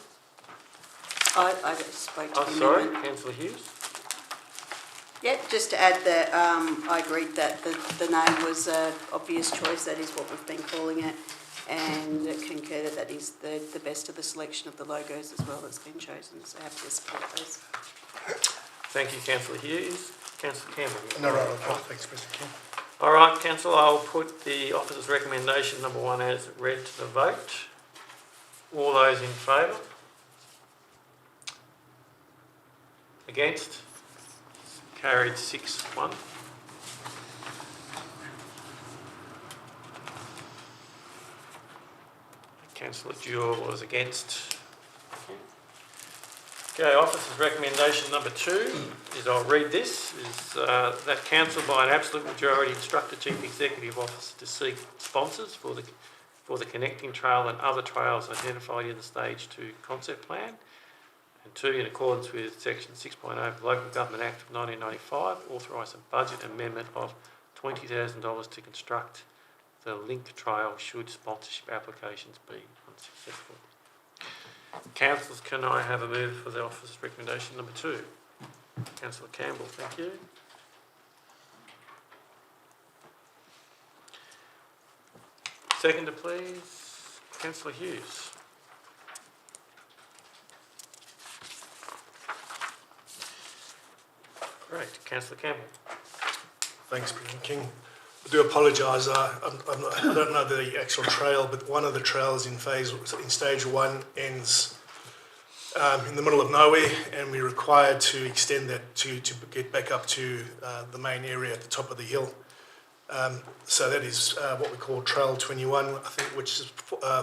I just spoke to the Sorry, amendment. Councillor Hughes. Yeah, just to add that I agreed that the name was an obvious choice. That is what we've been calling it, and concur that that is the best of the selection of the logos as well that's been chosen. So happy to support those. Thank you, Councillor Hughes. Councillor Campbell. No, right, thanks, Mr. King. All right, Councillor, I'll put the officer's recommendation number 1 as read to the vote. All those in favour? Against? Carried 6-1. Councillor Dewar was against. Okay, officer's recommendation number 2 is, I'll read this, is that council by an absolute majority instruct the Chief Executive Officer to seek sponsors for the connecting trail and other trails identified in the Stage 2 concept plan. And 2, in accordance with Section 6.0 of the Local Government Act of 1995, authorise a budget amendment of $20,000 to construct the link trail should sponsorship applications be unsuccessful. Councillors, can I have a move for the officer's recommendation number 2? Councillor Campbell, thank you. Seconder, please. Councillor Hughes. Great. Councillor Campbell. Thanks, President King. I do apologise. I don't know the actual trail, but one of the trails in stage 1 ends in the middle of nowhere, and we're required to extend that to get back up to the main area at the top of the hill. So that is what we call Trail 21, I think, which is,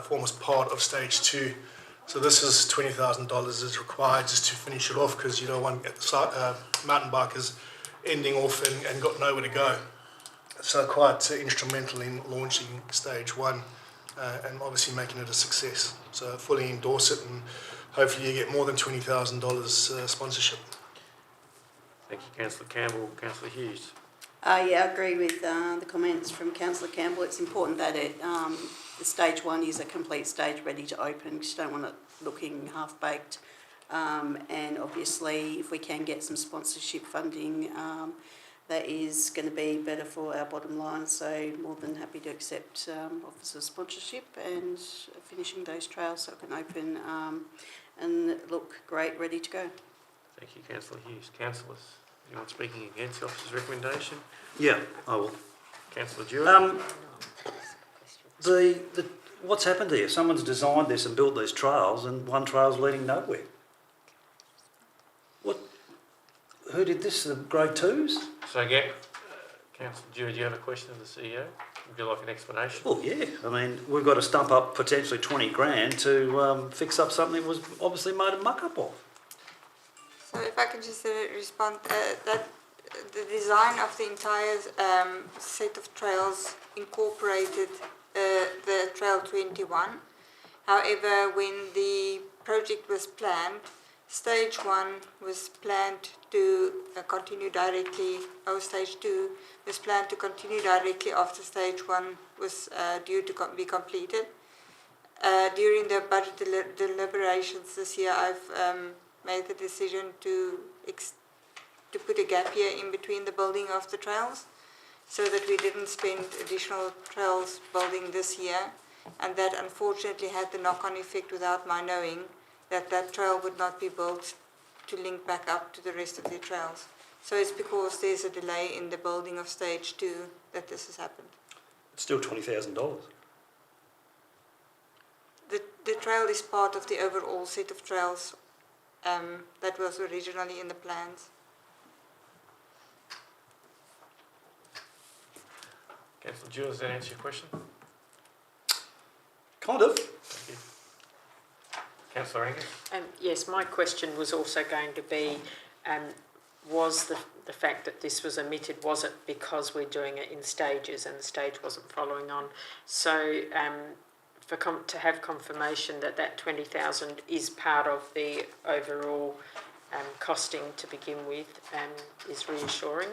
forms part of stage 2 So this is $20,000 is required just to finish it off because you don't want mountain bikers ending off and got nowhere to go. So quite instrumental in launching stage one and obviously making it a success. So fully endorse it and hopefully you get more than $20,000 sponsorship. Thank you, Councillor Campbell. Councillor Hughes. Yeah, I agree with the comments from Councillor Campbell. It's important that the stage one is a complete stage ready to open because you don't want it looking half-baked. And obviously, if we can get some sponsorship funding, that is going to be better for our bottom line. So more than happy to accept officer sponsorship and finishing those trails so it can open and look great, ready to go. Thank you, Councillor Hughes. Councillors, anyone speaking against the officer's recommendation? Yeah, I will. Councillor Dewar. What's happened here? Someone's designed this and built these trails, and one trail's leading nowhere. What? Who did this? The grade twos? So again, Councillor Dewar, do you have a question of the CEO? Would you like an explanation? Oh yeah. I mean, we've got to stump up potentially 20 grand to fix up something that was obviously made a muck up of. So if I can just respond, that the design of the entire set of trails incorporated the Trail 21. However, when the project was planned, stage one was planned to continue directly, stage two was planned to continue directly after stage one was due to be completed. During the budget deliberations this year, I've made the decision to put a gap year in between the building of the trails so that we didn't spend additional trails building this year, and that unfortunately had the knock-on effect without my knowing that that trail would not be built to link back up to the rest of the trails. So it's because there's a delay in the building of stage two that this has happened. It's still $20,000. The trail is part of the overall set of trails that was originally in the plans. Councillor Dewar, does that answer your question? Kind of. Thank you. Councillor Angus? Yes, my question was also going to be, was the fact that this was omitted, was it because we're doing it in stages and the stage wasn't following on? So to have confirmation that that 20,000 is part of the overall costing to begin with is reassuring.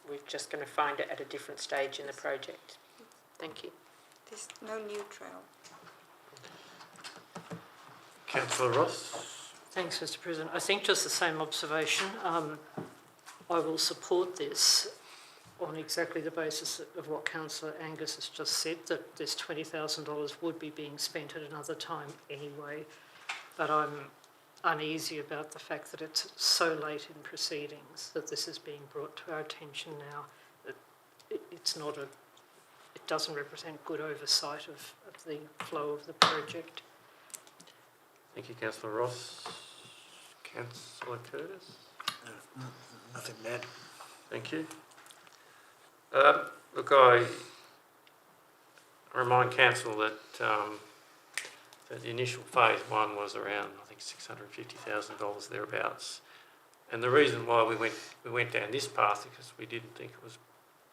We're just going to find it at a different stage in the project. Thank you. There's no new trail. Councillor Ross? Thanks, Mr. President. I think just the same observation. I will support this on exactly the basis of what Councillor Angus has just said, that this $20,000 would be being spent at another time anyway. But I'm uneasy about the fact that it's so late in proceedings that this is being brought to our attention now. It doesn't represent good oversight of the flow of the project. Thank you, Councillor Ross. Councillor Curtis? Nothing bad. Thank you. Look, I remind Council that the initial phase one was around, I think, $650,000 thereabouts. And the reason why we went down this path is because we didn't think it was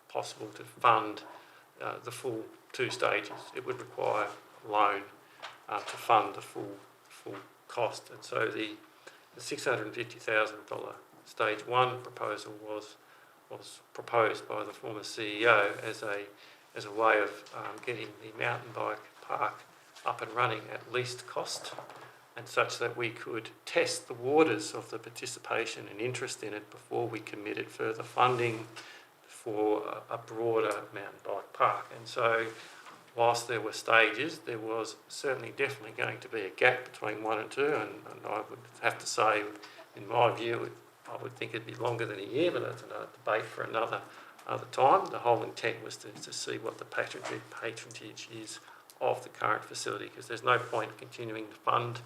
possible to fund the full two stages. It would require a loan to fund the full cost. And so the $650,000 stage one proposal was proposed by the former CEO as a way of getting the mountain bike park up and running at least cost, and such that we could test the waters of the participation and interest in it before we committed further funding for a broader mountain bike park. And so whilst there were stages, there was certainly definitely going to be a gap between 1 and 2, and I would have to say, in my view, I would think it'd be longer than a year, but that's another debate for another time. The whole intent was to see what the patronage is of the current facility, because there's no point continuing to fund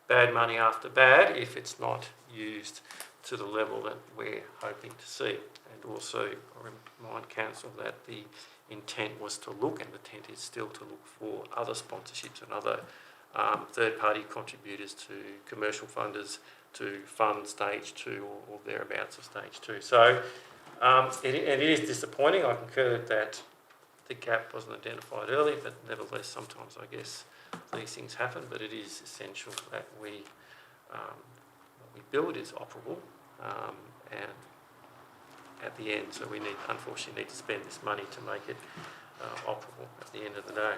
bad money after bad if it's not used to the level that we're hoping to see. And also I remind Council that the intent was to look, and the intent is still to look for other sponsorships and other third-party contributors to commercial funders to fund stage 2 or thereabouts of stage 2. So it is disappointing. I concur that the gap wasn't identified early, but nevertheless, sometimes I guess these things happen. But it is essential that what we build is operable, and at the end, so we unfortunately need to spend this money to make it operable at the end of the day.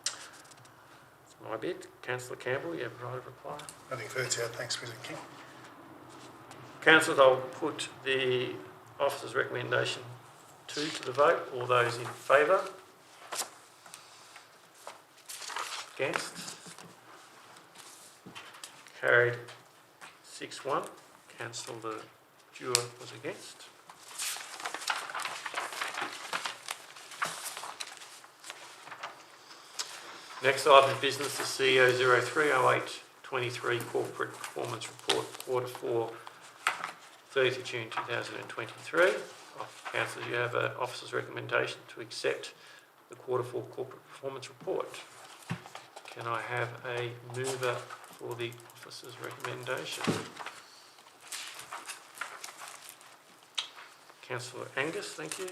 That's my bit. Councillor Campbell, you have a right of reply. Nothing further to add. Thanks, President King. Councillors, I'll put the officer's recommendation 2 to the vote. All those in favour? Against? Carried 6-1. Councillor Dewar was against. Next item of business is CEO 030823 Corporate Performance Report, Quarter 4, 30th June 2023. Councillors, you have an officer's recommendation to accept the Quarter 4 Corporate Performance Report. Can I have a mover for the officer's recommendation? Councillor Angus, thank you.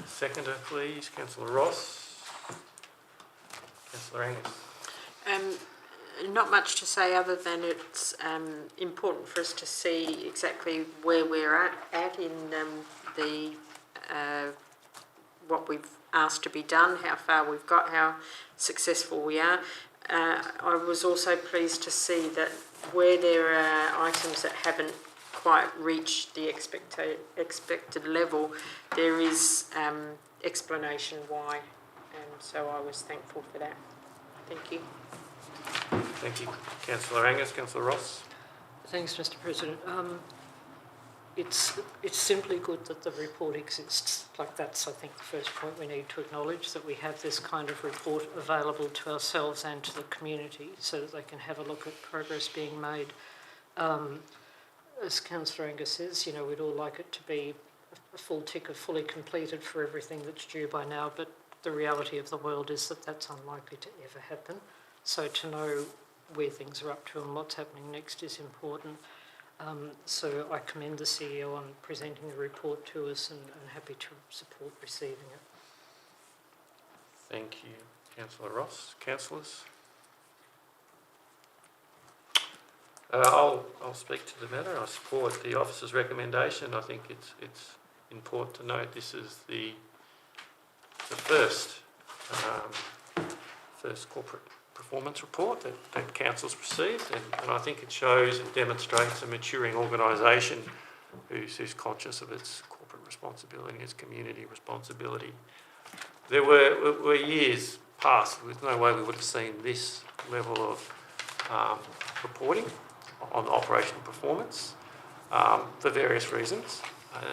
Seconder, please. Councillor Ross. Councillor Angus. Not much to say other than it's important for us to see exactly where we're at in the what we've asked to be done, how far we've got, how successful we are. I was also pleased to see that where there are items that haven't quite reached the expected level, there is explanation why, and so I was thankful for that. Thank you. Thank you. Councillor Angus. Councillor Ross. Thanks, Mr. President. It's simply good that the report exists. Like, that's, I think, the first point we need to acknowledge, that we have this kind of report available to ourselves and to the community so that they can have a look at progress being made. As Councillor Angus says, you know, we'd all like it to be a full tick of fully completed for everything that's due by now, but the reality of the world is that that's unlikely to ever happen. So to know where things are up to and what's happening next is important. So I commend the CEO on presenting the report to us, and happy to support receiving it. Thank you. Councillor Ross. Councillors. I'll speak to the matter. I support the officer's recommendation. I think it's important to note this is the first corporate performance report that council's received, and I think it shows and demonstrates a maturing organisation who's conscious of its corporate responsibility and its community responsibility. There were years past with no way we would have seen this level of reporting on operational performance for various reasons,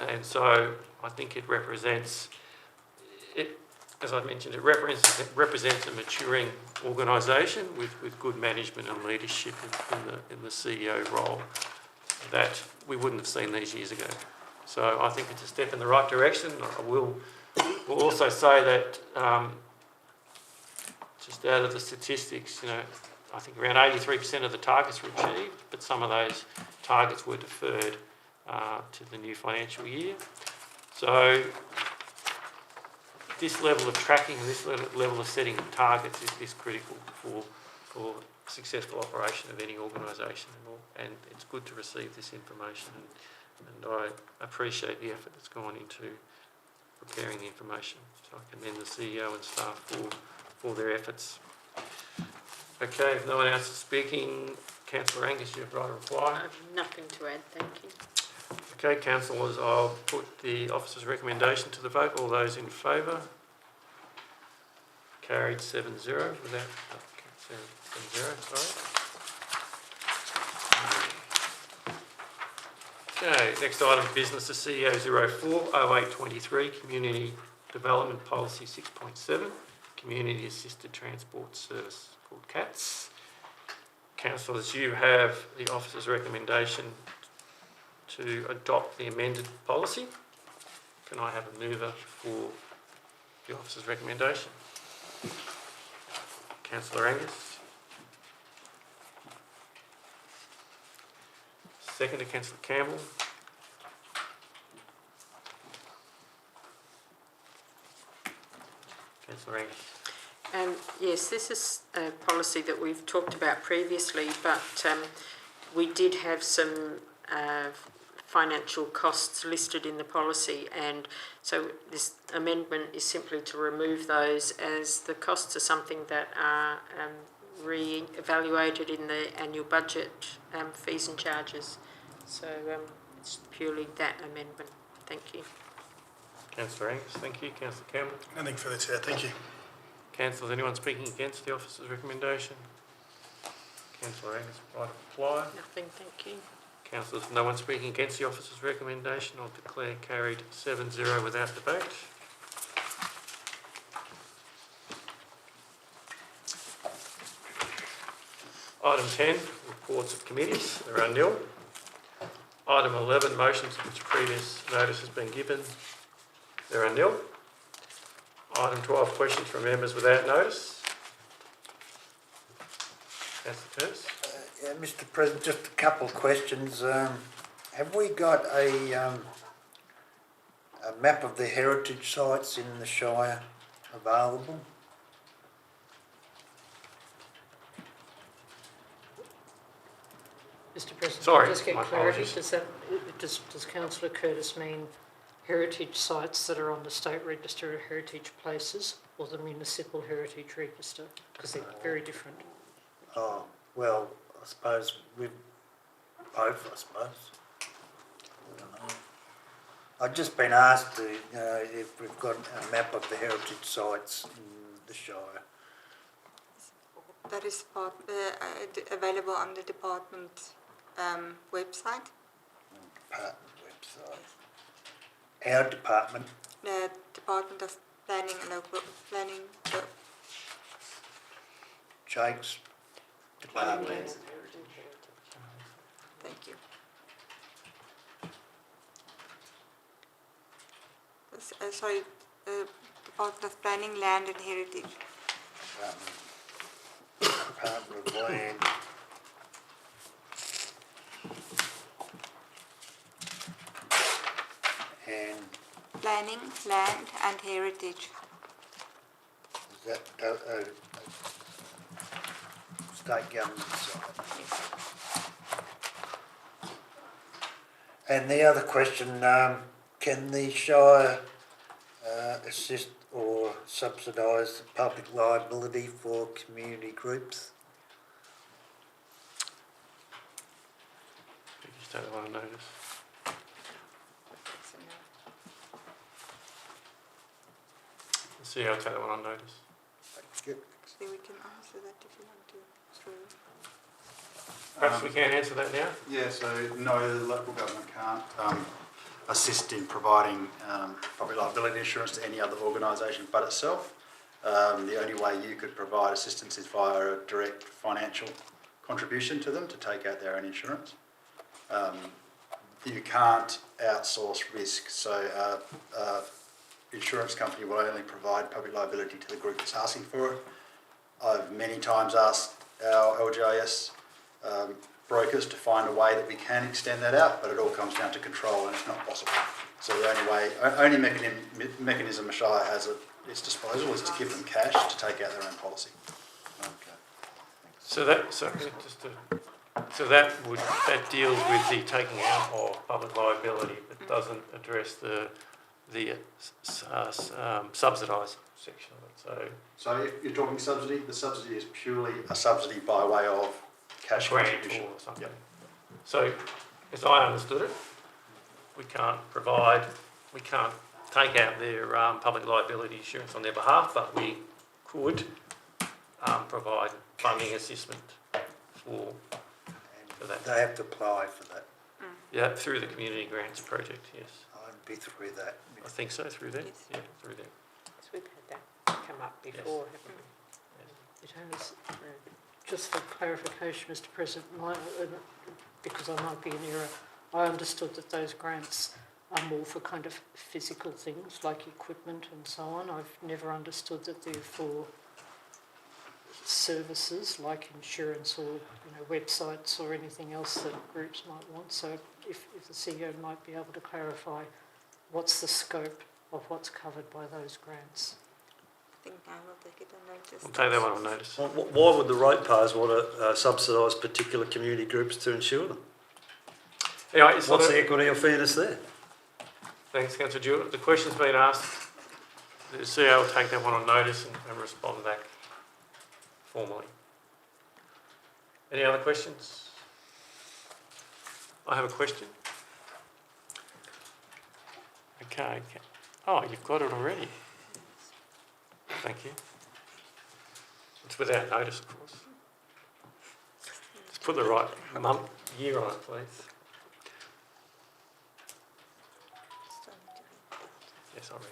and so I think it represents, as I mentioned, it represents a maturing organisation with good management and leadership in the CEO role that we wouldn't have seen these years ago. So I think it's a step in the right direction. I will also say that just out of the statistics, you know, I think around 83% of the targets were achieved, but some of those targets were deferred to the new financial year. So this level of tracking and this level of setting of targets is critical for successful operation of any organisation, and it's good to receive this information, and I appreciate the effort that's gone into preparing the information. So I commend the CEO and staff for their efforts. Okay, if no one else is speaking, Councillor Angus, you have right of reply. I have nothing to add, thank you. Okay, councillors, I'll put the officer's recommendation to the vote. All those in favour? Carried 7-0 without 7-0, sorry. Okay, next item of business is CEO 040823 Community Development Policy 6.7 Community Assisted Transport Service, called CATS. Councillors, you have the officer's recommendation to adopt the amended policy. Can I have a mover for the officer's recommendation? Councillor Angus. Second to Councillor Campbell. Councillor Angus. Yes, this is a policy that we've talked about previously, but we did have some financial costs listed in the policy, and so this amendment is simply to remove those, as the costs are something that are re-evaluated in the annual budget, fees and charges. So it's purely that amendment. Thank you. Councillor Angus, thank you. Councillor Campbell. Nothing further to add, thank you. Councillors, anyone speaking against the officer's recommendation? Councillor Angus, right of reply. Nothing, thank you. Councillors, no one speaking against the officer's recommendation. I'll declare carried 7-0 without debate. Item 10, reports of committees. There are nil. Item 11, motions which previous notice has been given. There are nil. Item 12, questions from members without notice. Councillor Curtis. Yeah, Mr. President, just a couple of questions. Have we got a map of the heritage sites in the Shire available? Mr. President, Sorry, just get my clarity. apologies. Does Councillor Curtis mean heritage sites that are on the State Register of Heritage Places or the Municipal Heritage Register? Because they're very different. Oh, well, I suppose with both, I suppose. I don't know. I've just been asked to, if we've got a map of the heritage sites in the Shire. That is available on the department website. Department website. Our department. The Department of Planning and Local Planning. Jake's department. Thank you. Sorry, Department of Planning, Land and Heritage. Department of Land. And Planning, Land and Heritage. is that state government side? Yes. And the other question, can the Shire assist or subsidise the public liability for community groups? You just take that one on notice. The CEO will take that one on notice. Actually, we can answer that if you want to. Through. Perhaps we can answer that now. Yeah, so no, the local government can't assist in providing public liability insurance to any other organisation but itself. The only way you could provide assistance is via a direct financial contribution to them to take out their own insurance. You can't outsource risk, so insurance company will only provide public liability to the group that's asking for it. I've many times asked our LGIS brokers to find a way that we can extend that out, but it all comes down to control and it's not possible. So the only mechanism a Shire has at its disposal is to give them cash to take out their own policy. Okay. So that deals with the taking out of public liability, but doesn't address the subsidised section of it. So if you're talking subsidy, the subsidy is purely a subsidy by way of cash grant contribution. or something. Yep. So, as I understood it, we can't take out their public liability insurance on their behalf, but we could provide funding assistance for that. They have to apply for that. Yeah, through the community grants project, yes. I'd be through that. I think so, through there. Yes. Yeah, through there. So we've had that come up before, haven't we? It has, just for clarification, Mr. President, because I might be in error, I understood that those grants are more for kind of physical things like equipment and so on. I've never understood that they're for services like insurance or websites or anything else that groups might want. So if the CEO might be able to clarify what's the scope of what's covered by those grants. I think I will take it on notice. We'll take that one on notice. Why would the ratepayers want to subsidise particular community groups to insure them? Anyway, What's the equity or fairness there? Thanks, Councillor Jewett. The question's been asked. The CEO will take that one on notice and respond back formally. Any other questions? I have a question. Okay. Oh, you've got it already. Thank you. It's without notice, of course. Just put the right year on it, please. Yes, I read it.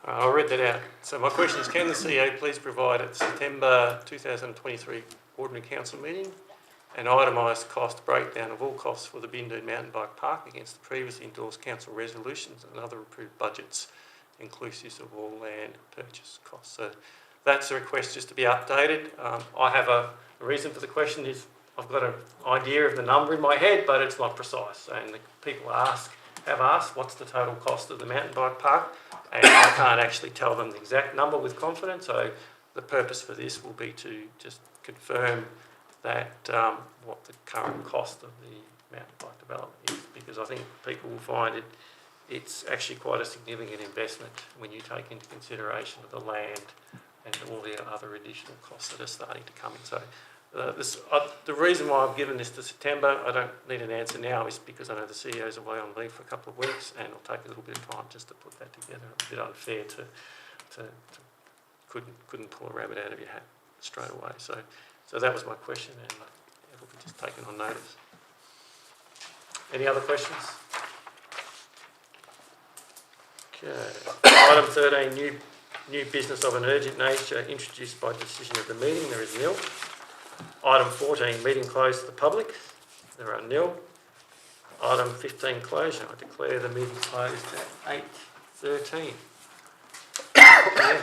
I read that out. So my question is, can the CEO please provide at September 2023 Ordinary Council meeting an itemised cost breakdown of all costs for the Bindoon Mountain Bike Park against the previously endorsed council resolutions and other approved budgets, inclusive of all land purchase costs? So that's a request just to be updated. I have a reason for the question is I've got an idea of the number in my head, but it's not precise. And the people have asked, what's the total cost of the mountain bike park? And I can't actually tell them the exact number with confidence. So the purpose for this will be to just confirm that what the current cost of the mountain bike development is, because I think people will find it's actually quite a significant investment when you take into consideration the land and all the other additional costs that are starting to come in. So the reason why I've given this to September, I don't need an answer now, is because I know the CEO's away on leave for a couple of weeks and it'll take a little bit of time just to put that together. It's a bit unfair to couldn't pull a rabbit out of your hat straight away. So that was my question, and it'll be just taken on notice. Any other questions? Okay. Item 13, new business of an urgent nature introduced by decision of the meeting. There is nil. Item 14, meeting closed to the public. There are nil. Item 15, closure. I declare the meeting closed at 8:13. Yeah.